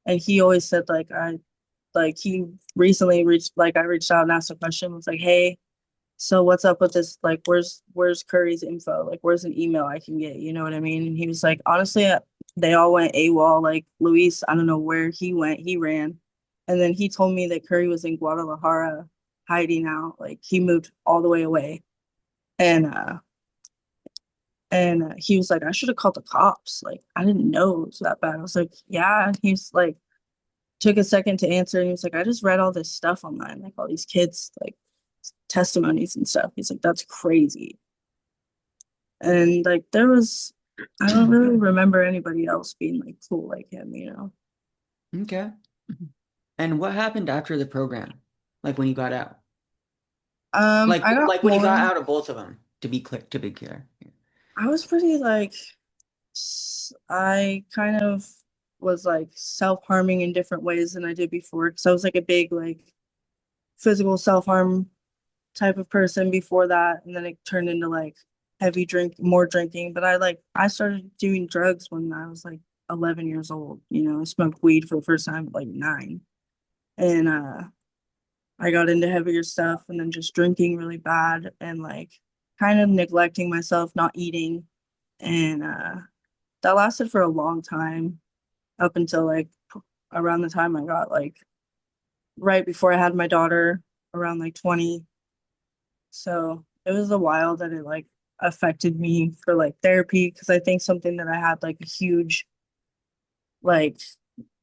And he always said like he recently reached like I reached out and asked a question, was like, "Hey, so what's up with this? Like, where's Curry's info? Like, where's an email I can get? You know what I mean?" And he was like, honestly, they all went AWOL. Like Luis, I don't know where he went. He ran. And then he told me that Curry was in Guadalajara hiding out. Like he moved all the way away. And he was like, I should have called the cops. Like, I didn't know it was that bad. I was like, yeah. And he's like, took a second to answer and he was like, I just read all this stuff online, like all these kids like testimonies and stuff. He's like, that's crazy. And like there was I don't really remember anybody else being like cool like him. Okay. And what happened after the program? Like when you got out? Like I got like when you got more. out of both of them, to be clear. I was pretty like I kind of was like self-harming in different ways than I did before because I was like a big like physical self-harm type of person before that, and then it turned into like heavy drink, more drinking. But I started doing drugs when I was like 11 years old. I smoked weed for the first time at like 9. And I got into heavier stuff and then just drinking really bad and like kind of neglecting myself, not eating. And that lasted for a long time up until like around the time I got like right before I had my daughter, around like 20. So it was a while that it like affected me for like therapy, because I think something that I had like a huge like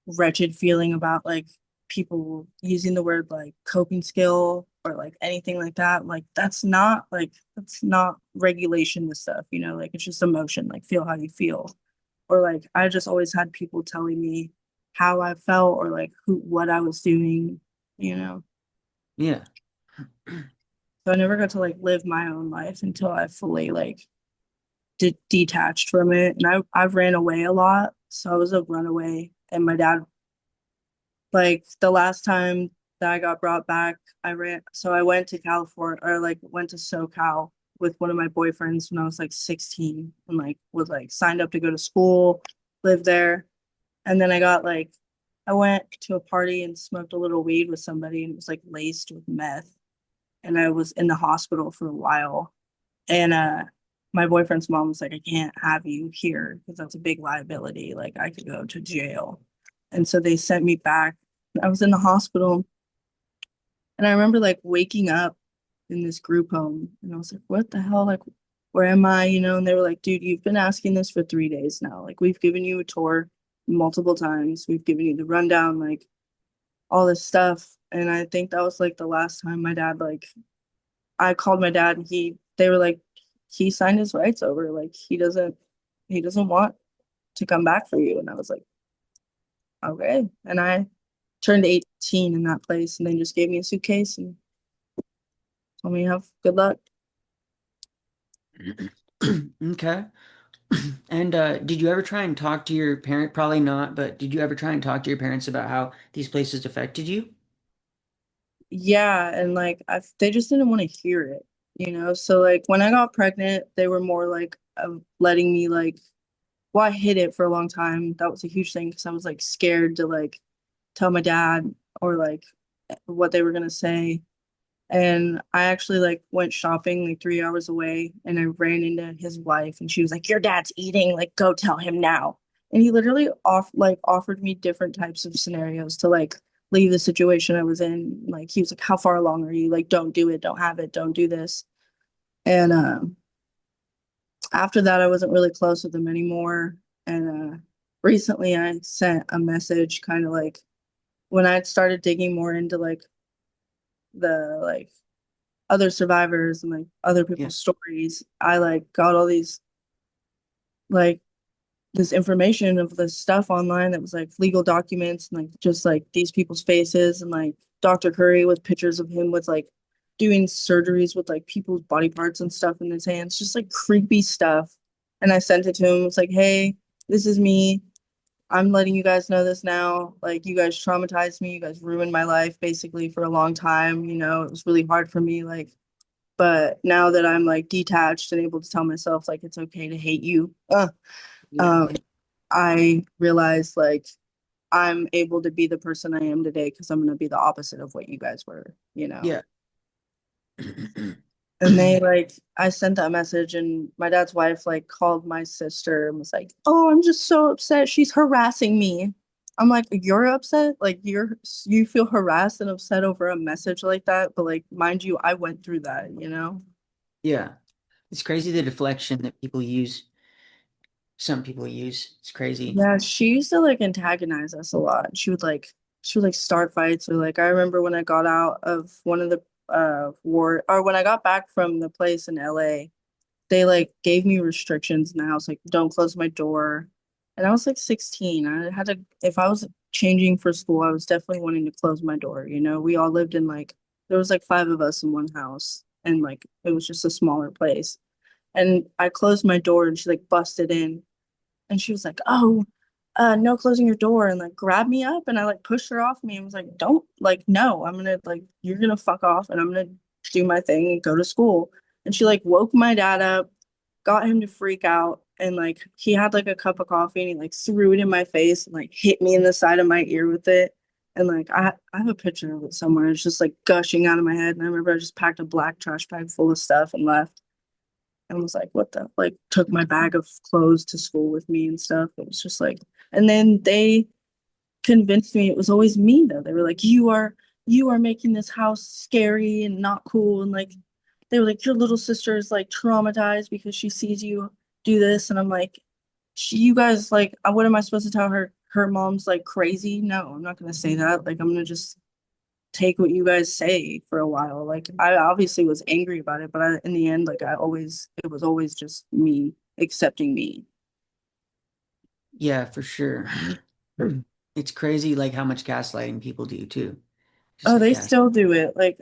wretched feeling about like people using the word like coping skill or like anything like that. That's not regulation and stuff, like it's just emotion, like feel how you feel. Or like I just always had people telling me how I felt or like what I was doing, you know. Yeah. So I never got to like live my own life until I fully like detached from it. And I've ran away a lot. So I was a runaway. And my dad, like the last time that I got brought back, I went to California, or like went to SoCal with one of my boyfriends when I was like 16, and like was like signed up to go to school, live there. And then I went to a party and smoked a little weed with somebody, and it was like laced with meth. And I was in the hospital for a while. And my boyfriend's mom was like, I can't have you here because that's a big liability. Like I could go to jail. And so they sent me back. I was in the hospital, and I remember like waking up in this group home, and I was like, what the hell? Like, where am I? And they were like, dude, you've been asking this for 3 days now. Like we've given you a tour multiple times. We've given you the rundown, like all this stuff. And I think that was like the last time my dad, like I called my dad, and they were like, he signed his rights over. Like he doesn't want to come back for you. And I was like, okay. And I turned 18 in that place, and they just gave me a suitcase and told me have good luck. Okay. And did you ever try and talk to your parent? Probably not, but did you ever try and talk to your parents about how these places affected you? Yeah, and like they just didn't want to hear it. So like when I got pregnant, they were more like letting me like, well, I hid it for a long time. That was a huge thing because I was like scared to like tell my dad or like what they were gonna say. And I actually like went shopping like 3 hours away, and I ran into his wife, and she was like, your dad's eating, like go tell him now. And he literally offered me different types of scenarios to like leave the situation I was in. Like he was like, how far along are you? Like, don't do it, don't have it, don't do this. And after that I wasn't really close with him anymore. And recently I sent a message kind of like when I started digging more into like the like other survivors and like other Yeah. people's stories, I like got all these like this information of this stuff online that was like legal documents and like just like these people's faces, and like Dr. Curry with pictures of him with like doing surgeries with like people's body parts and stuff in his hands, just like creepy stuff. And I sent it to him. It's like, hey, this is me. I'm letting you guys know this now. Like, you guys traumatized me. You guys ruined my life basically for a long time. It was really hard for me. Like, but now that I'm like detached and able to tell myself like it's okay to hate you, Yeah. um, I realized like I'm able to be the person I am today because I'm gonna be the opposite of what you guys were. Yeah. And I sent that message, and my dad's wife like called my sister and was like, "Oh, I'm just so upset. She's harassing me." I'm like, "You're upset? Like you feel harassed and upset over a message like that?" But like, mind you, I went through that. Yeah. It's crazy the deflection that people use. Some people use. It's crazy. Yeah, she used to like antagonize us a lot. She would like start fights, or like I remember when I got out of one of the war, or when I got back from the place in LA, they like gave me restrictions in the house, like don't close my door. And I was like 16. I had to, if I was changing for school, I was definitely wanting to close my door. We all lived in like, there was like 5 of us in one house, and like it was just a smaller place. And I closed my door, and she like busted in, and she was like, "Oh, no closing your door, and like grabbed me up, and I like pushed her off me and was like, don't, like, no, I'm gonna, like, you're gonna fuck off and I'm gonna do my thing and go to school. And she like woke my dad up, got him to freak out, and like he had like a cup of coffee and he like threw it in my face and like hit me in the side of my ear with it. And like I have a picture of it somewhere. It's just like gushing out of my head. And I remember I just packed a black trash bag full of stuff and left, and was like, what the, like, took my bag of clothes to school with me and stuff. It was just like, and then they convinced me it was always me though. They were like, you are making this house scary and not cool. And like, they were like, your little sister is like traumatized because she sees you do this. And I'm like, you guys, like, what am I supposed to tell her? Her mom's like crazy? No, I'm not gonna say that. Like, I'm gonna just take what you guys say for a while. Like, I obviously was angry about it, but in the end, like, it was always just me accepting me. Yeah, for sure. It's crazy like how much gaslighting people do too. Just Oh, like they gas. still do it. Like,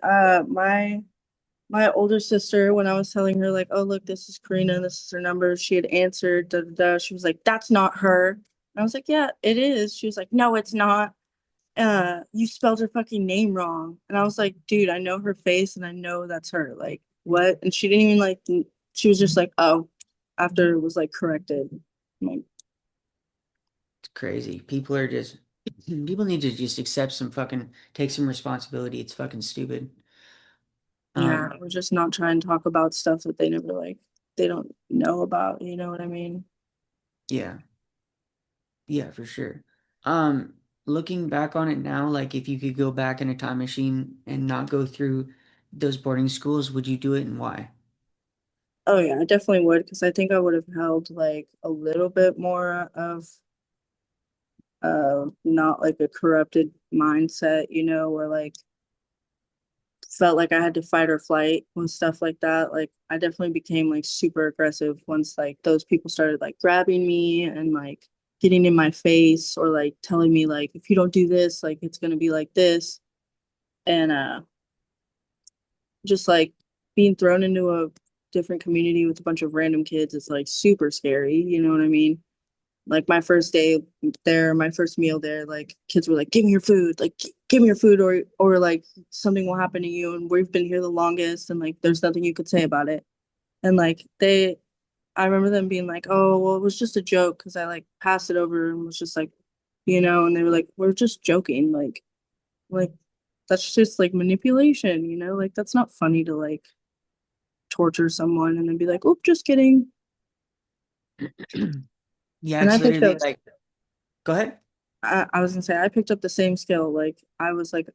my older sister, when I was telling her, like, oh, look, this is Karina, this is her number, she had answered, da da da. She was like, that's not her. And I was like, yeah, it is. She was like, no, it's not. You spelled her fucking name wrong. And I was like, dude, I know her face and I know that's her. Like, what? And she didn't even like, she was just like, oh, after it was like corrected. I'm like, It's crazy. People are just people need to just accept some fucking take some responsibility. It's fucking stupid. yeah, Um, we're just not trying to talk about stuff that they never like, they don't know about. You know what I mean? yeah. Yeah, for sure. Um, Looking back on it now, like if you could go back in a time machine and not go through those boarding schools, would you do it and why? Oh yeah, I definitely would, because I think I would have held like a little bit more of not like a corrupted mindset, you know, where like felt like I had to fight or flight and stuff like that. Like I definitely became like super aggressive once like those people started like grabbing me and like getting in my face or like telling me like if you don't do this, like it's gonna be like this. And just like being thrown into a different community with a bunch of random kids is like super scary, you know what I mean? Like my first day there, my first meal there, like kids were like, "Give me your food, like give me your food, or like something will happen to you, and we've been here the longest, and like there's nothing you could say about it." And like I remember them being like, "Oh, well, it was just a joke," because I like passed it over and was just like, you know, and they were like, "We're just joking, like that's just like manipulation, you know, like that's not funny to like torture someone and then be like, "Oh, just kidding." Yeah, And I it's picked literally up like, go ahead. I was gonna say I picked up the same skill. Like I was like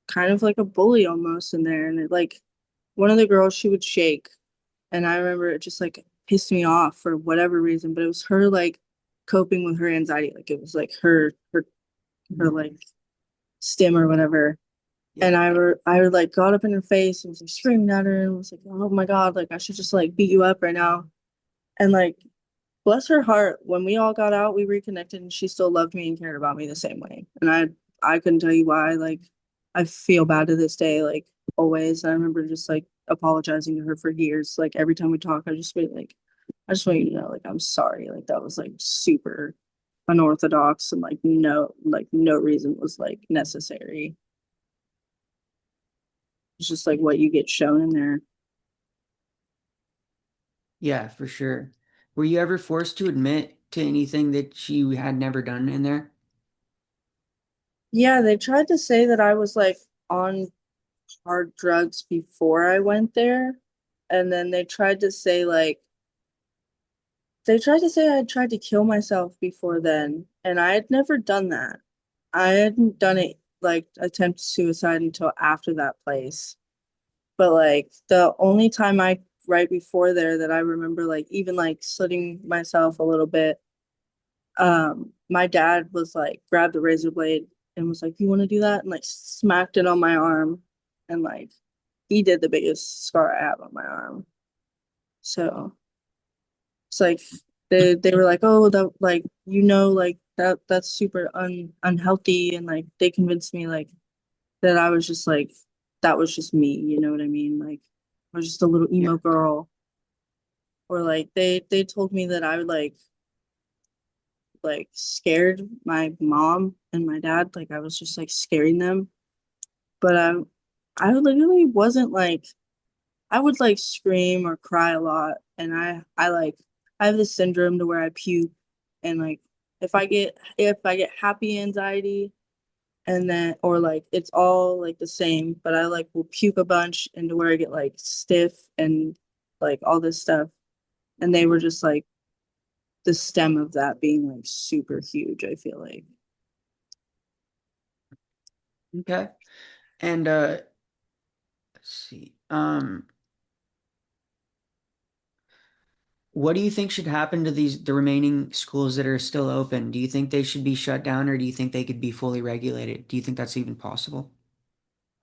kind of like a bully almost in there. And it like one of the girls, she would shake. And I remember it just like pissed me off for whatever reason. But it was her like coping with her anxiety. Like it was like her like stim or whatever. And Yeah. I like got up in her face and was like screaming at her and was like, oh my God, like I should just like beat you up right now. And like bless her heart, when we all got out, we reconnected and she still loved me and cared about me the same way. And I couldn't tell you why. Like I feel bad to this day, like always. I remember just like apologizing to her for years. Like every time we talk, I just be like, I just want you to know, like, I'm sorry. Like that was like super unorthodox and like no reason was like necessary. It's just like what you get shown in there. Yeah, for sure. Were you ever forced to admit to anything that you had never done in there? Yeah, they tried to say that I was like on hard drugs before I went there. And then they tried to say I had tried to kill myself before then. And I had never done that. I hadn't done it like attempt suicide until after that place. But like the only time I right before there that I remember like even like slitting myself a little bit, my dad was like grabbed the razor blade and was like, you want to do that? And like smacked it on my arm and like he did the biggest scar I have on my arm. So it's like they were like, oh, that like like that's super unhealthy, and like they convinced me like that I was just like that was just me, you know what I mean? Like I was just a little Yeah. emo girl, or like they told me that I would like scared my mom and my dad. Like I was just like scaring them. But I literally wasn't like I would like scream or cry a lot, and I like I have this syndrome to where I puke, and like if I get happy anxiety, and then or like it's all like the same, but I like will puke a bunch into where I get like stiff and like all this stuff, and they were just like the stem of that being like super huge, I feel like. Okay. And let's see. What do you think should happen to the remaining schools that are still open? Do you think they should be shut down or do you think they could be fully regulated? Do you think that's even possible?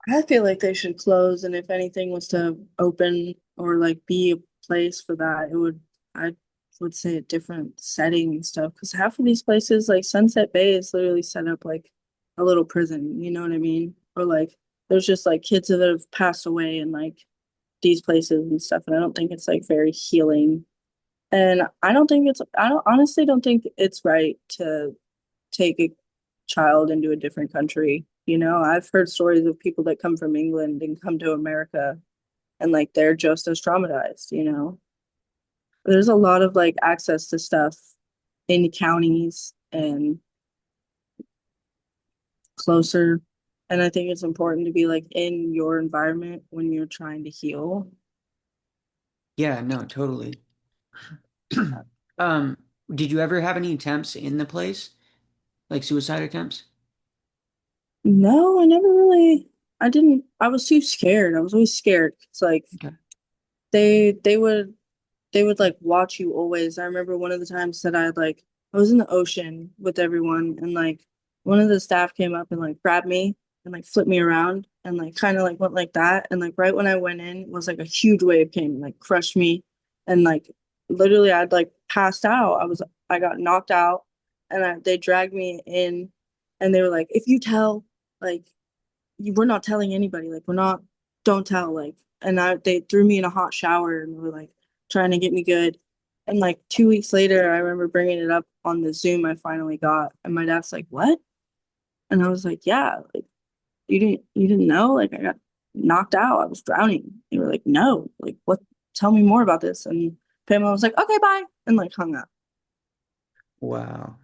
I feel like they should close, and if anything was to open or like be a place for that, I would say a different setting and stuff. Because half of these places, like Sunset Bay, is literally set up like a little prison. You know what I mean? Or like there's just like kids that have passed away in like these places and stuff, and I don't think it's like very healing. And I don't honestly don't think it's right to take a child into a different country. You know, I've heard stories of people that come from England and come to America and like they're just as traumatized, you know. There's a lot of like access to stuff in counties and closer. And I think it's important to be like in your environment when you're trying to heal. Yeah, no, totally. Um, did you ever have any attempts in the place? Like suicide attempts? No, I never really I didn't I was too scared. I was always scared. It's like Okay. they they would they would like watch you always. I remember one of the times that I was in the ocean with everyone and like one of the staff came up and like grabbed me and like flipped me around and like kind of like went like that and like right when I went in was like a huge wave came and like crushed me and like literally I'd like passed out. I got knocked out and they dragged me in and they were like if you tell like we're not telling anybody. Like we're not, don't tell. Like, and they threw me in a hot shower and were like trying to get me good. And like 2 weeks later, I remember bringing it up on the Zoom I finally got, and my dad's like, "What?" And I was like, "Yeah, like you didn't know? Like I got knocked out. I was drowning." They were like, "No, like what? Tell me more about this." And Pamela was like, "Okay, bye," and like hung up. Wow.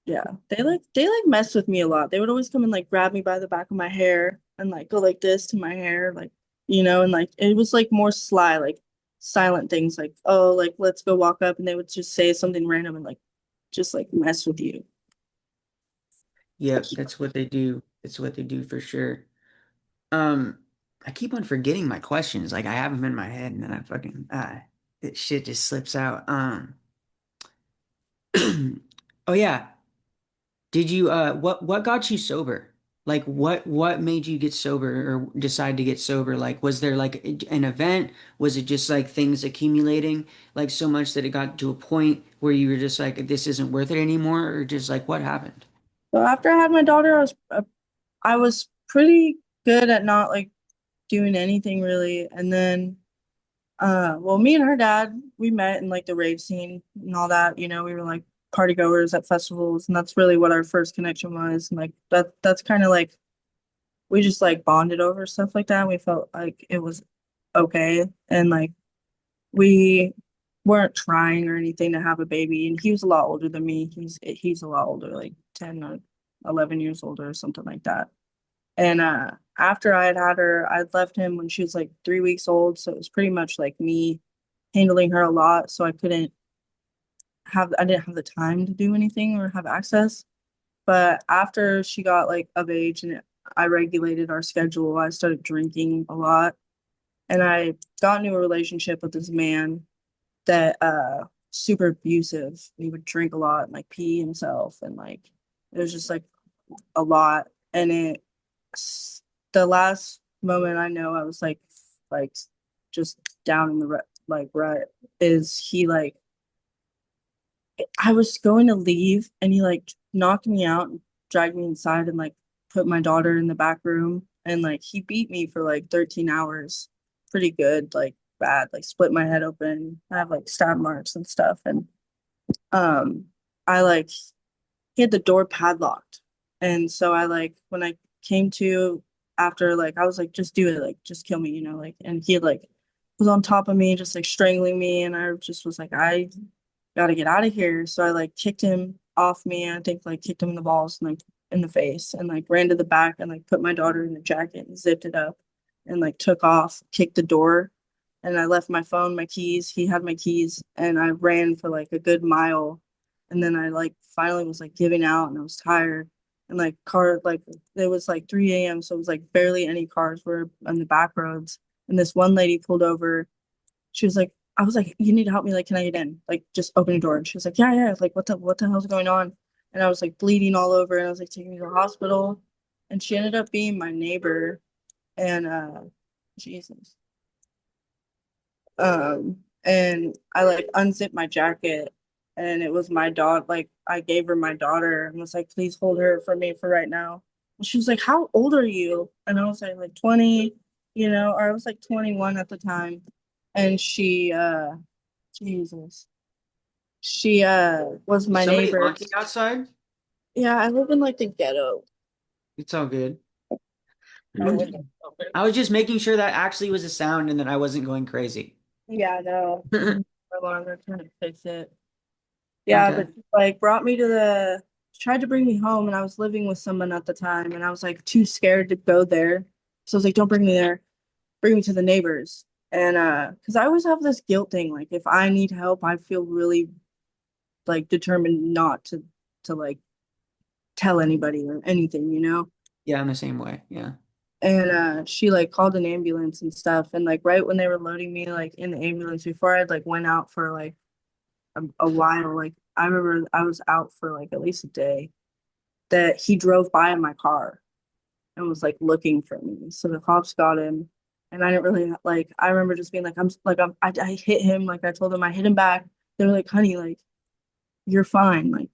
Yeah, they like mess with me a lot. They would always come and like grab me by the back of my hair and like go like this to my hair, like and like it was like more sly, like silent things, like oh, like let's go walk up, and they would just say something random and like just like mess with you. Yep, that's what they do. It's what they do for sure. Um, I keep on forgetting my questions. Like I have them in my head and then I fucking it shit just slips out. Oh yeah. Did you what got you sober? Like what made you get sober or decide to get sober? Like was there like an event? Was it just like things accumulating like so much that it got to a point where you were just like this isn't worth it anymore or just like what happened? So after I had my daughter, I was pretty good at not like doing anything really, and then well, me and her dad, we met in like the rave scene and all that. We were like party goers at festivals, and that's really what our first connection was. And like that's kind of like we just like bonded over stuff like that. We felt like it was okay, and like we weren't trying or anything to have a baby. And he was a lot older than me. He's a lot older, like 10 or 11 years older or something like that. And after I had her, I'd left him when she was like 3 weeks old. So it was pretty much like me handling her a lot. So I didn't have the time to do anything or have access. But after she got like of age and I regulated our schedule, I started drinking a lot. And I got into a relationship with this man that super abusive. He would drink a lot and like pee himself and like it was just like a lot. And the last moment I know I was like just down in the rut is he like I was going to leave and he like knocked me out and dragged me inside and like put my daughter in the back room and like he beat me for like 13 hours pretty good, like bad, like split my head open. I have like stab marks and stuff. And um I like he had the door padlocked. And so I like when I came to after like I was like, just do it, like just kill me, like and he like was on top of me, just like strangling me, and I just was like, I gotta get out of here. So I like kicked him off me, and I think like kicked him in the balls and like in the face and like ran to the back and like put my daughter in the jacket and zipped it up and like took off, kicked the door, and I left my phone, my keys. He had my keys, and I ran for like a good mile. And then I like finally was like giving out and I was tired. And like it was like 3 a.m. So it was like barely any cars were on the back roads. And this one lady pulled over. She was like, I was like, you need to help me. Like, can I get in? Like, just open the door. And she was like, yeah, yeah. Like, what the hell's going on? And I was like bleeding all over and I was like taking me to the hospital. And she ended up being my neighbor. And Jesus. And I like unzipped my jacket and it was my daughter. Like I gave her my daughter and was like, please hold her for me for right now. And she was like, how old are you? And I was like 20, or I was like 21 at the time. And Jesus, she was Is my somebody neighbor. honking outside? Yeah, I live in like the ghetto. It's all good. My window open. I was just making sure that actually was a sound and that I wasn't going crazy. Yeah, no. My alarm, they're trying to fix it. Yeah, Okay. but like brought me to tried to bring me home and I was living with someone at the time and I was like too scared to go there. So I was like, don't bring me there. Bring me to the neighbors. And because I always have this guilt thing. Like if I need help, I feel really like determined not to like tell anybody or anything. Yeah, I'm the same way. Yeah. And she like called an ambulance and stuff. And like right when they were loading me like in the ambulance before I'd like went out for like a while, like I remember I was out for like at least a day that he drove by in my car and was like looking for me. So the cops got him, and I didn't really like. I remember just being like, I hit him. Like I told them I hit him back. They were like, honey, like you're fine. Like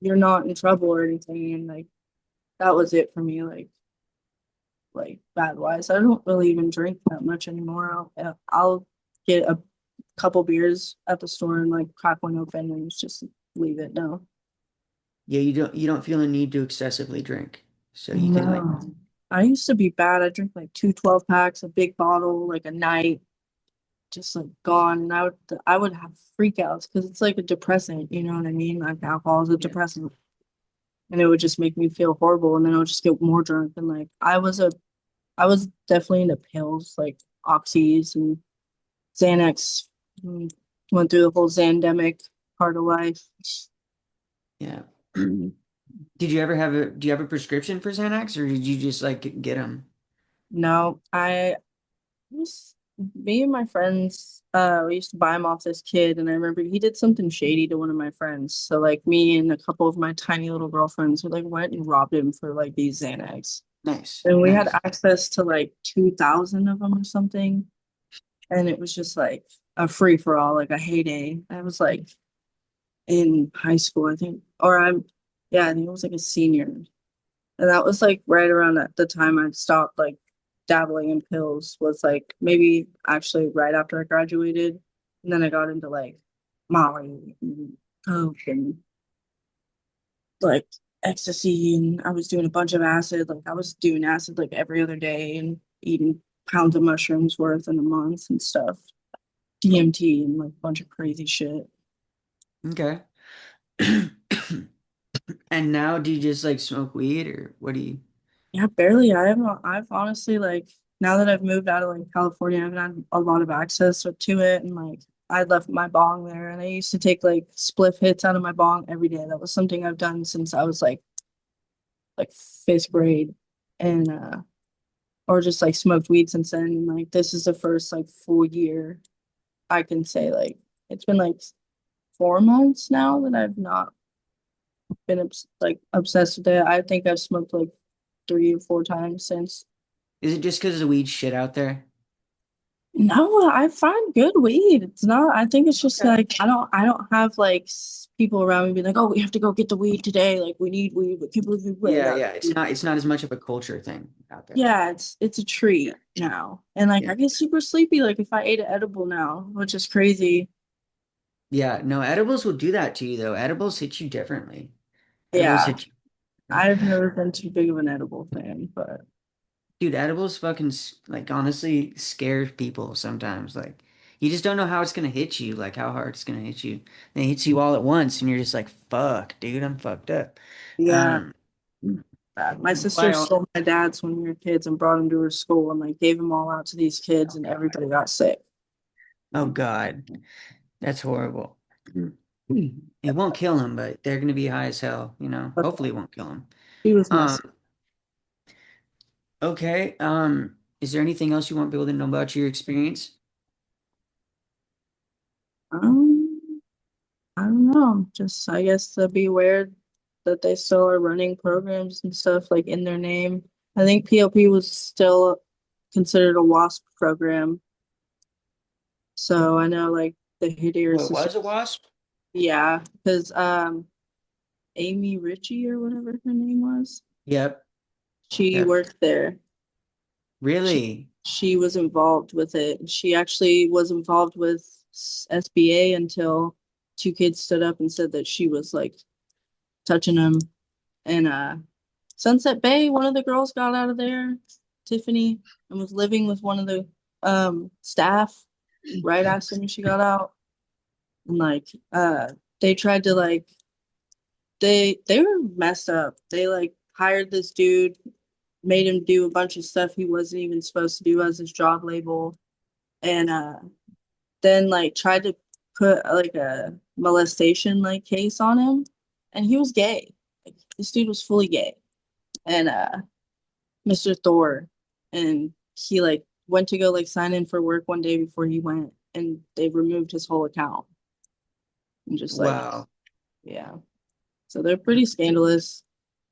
you're not in trouble or anything. And like that was it for me. Like bad wise. I don't really even drink that much anymore. I'll get a couple beers at the store and like crack one open and just leave it now. Yeah, you don't feel a need to excessively drink. So you can like No. I used to be bad. I drink like two 12 packs, a big bottle, like a night, just like gone. And I would have freakouts because it's like a depressant, you know what I mean? Like alcohol is a yeah. depressant. And it would just make me feel horrible. And then I would just get more drunk. And like I was definitely into pills, like oxys and Xanax. Mm, Went through the whole Xandemic part of life. Yeah. Do you have a prescription for Xanax or did you just like get them? No, just me and my friends, we used to buy him off this kid, and I remember he did something shady to one of my friends. So like me and a couple of my tiny little girlfriends, we like went and robbed him for like these Xanax. Nice. And we had Nice. access to like 2,000 of them or something. And it was just like a free for all, like a heyday. I was like in high school, I think, yeah, I think I was like a senior. And that was like right around at the time I stopped like dabbling in pills, was like maybe actually right after I graduated. And then I got into like Molly and Coke and like ecstasy. And I was doing a bunch of acid. Like I was doing acid like every other day and eating pounds of mushrooms worth in a month and stuff. DMT and like a bunch of crazy shit. Okay. And now do you just like smoke weed or what do you? Yeah, barely. I've honestly like now that I've moved out of like California, I've had a lot of access to it, and like I left my bong there, and I used to take like spliff hits out of my bong every day. That was something I've done since I was like fifth grade, and or just like smoked weed since then. And like this is the first like full year I can say like it's been like 4 months now that I've not been like obsessed with it. I think I've smoked like 3 or 4 times since. Is it just because the weed shit out there? No, I find good weed. It's not, I think it's just Okay. like I don't have like people around me be like, oh, we have to go get the weed today. Like we need weed, but can't believe we went Yeah, out. yeah. It's not as much of a culture thing out there. Yeah, it's a Yeah. treat now. And like Yeah. I get super sleepy like if I ate an edible now, which is crazy. Yeah, no, edibles will do that to you though. Edibles hit you differently. Edibles Yeah, hit you. I've never been too big of an edible fan, but Dude, edibles fucking like honestly scare people sometimes. Like you just don't know how it's gonna hit you, like how hard it's gonna hit you. And it hits you all at once, and you're just like, "Fuck, dude, I'm fucked up." yeah. Um, My why? sister stole my dad's when we were kids and brought him to her school and like gave him all out to these kids Oh and God. everybody got sick. Oh God, that's horrible. It won't kill him, but they're gonna be high as hell. But Hopefully, it won't kill him. he was Um, messy. okay. Is there anything else you want people to know about your experience? Um, I don't know. Just I guess to be aware that they still are running programs and stuff like in their name. I think PLP was still considered a WASP program. So I know like the Hideer What sister. was a wasp? Yeah, because Amy Ritchie or whatever her name was, Yep. she Yep. worked there. She Really? she was involved with it. She actually was involved with SBA until two kids stood up and said that she was like touching them. And Sunset Bay, one of the girls got out of there, Tiffany, and was living with one of the staff right as soon as she got out. And like they tried to like they were messed up. They like hired this dude, made him do a bunch of stuff he wasn't even supposed to do as his job label, and then like tried to put like a molestation like case on him, and he was gay. Like, this dude was fully gay, and Mr. Thor, and he like went to go like sign in for work one day before he went, and they removed his whole account and just like Wow. yeah. So they're pretty scandalous.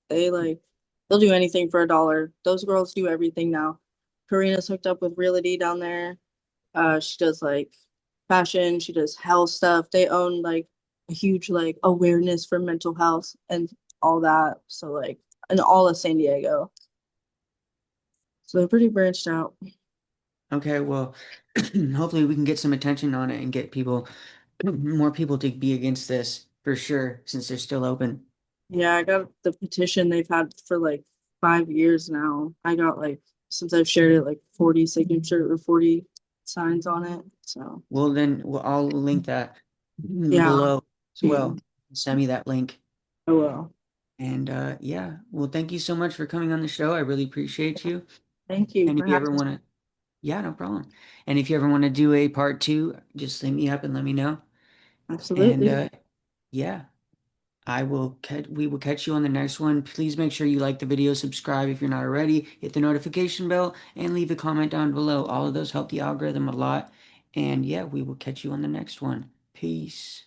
They like they'll do anything for a dollar. Those girls do everything now. Karina's hooked up with Realty down there. She does like fashion, she does health stuff. They own like a huge like awareness for mental health and all that. So like in all of San Diego. So they're pretty branched out. Okay, well, hopefully we can get some attention on it and get more people to be against this for sure, since they're still open. Yeah, I got the petition they've had for like 5 years now. I got like since I've shared it like 40 signature or 40 signs on it. So Well, then I'll link that yeah. below as Hmm. well. Send me that link. Oh well. And yeah, well, thank you so much for coming on the show. I really appreciate you. Thank you And for if you having ever me. want to, yeah, no problem. And if you ever want to do a part two, just hit me up and let me know. And Absolutely. yeah. We will catch you on the next one. Please make sure you like the video, subscribe if you're not already, hit the notification bell, and leave a comment down below. All of those help the algorithm a lot. And yeah, we will catch you on the next one. Peace.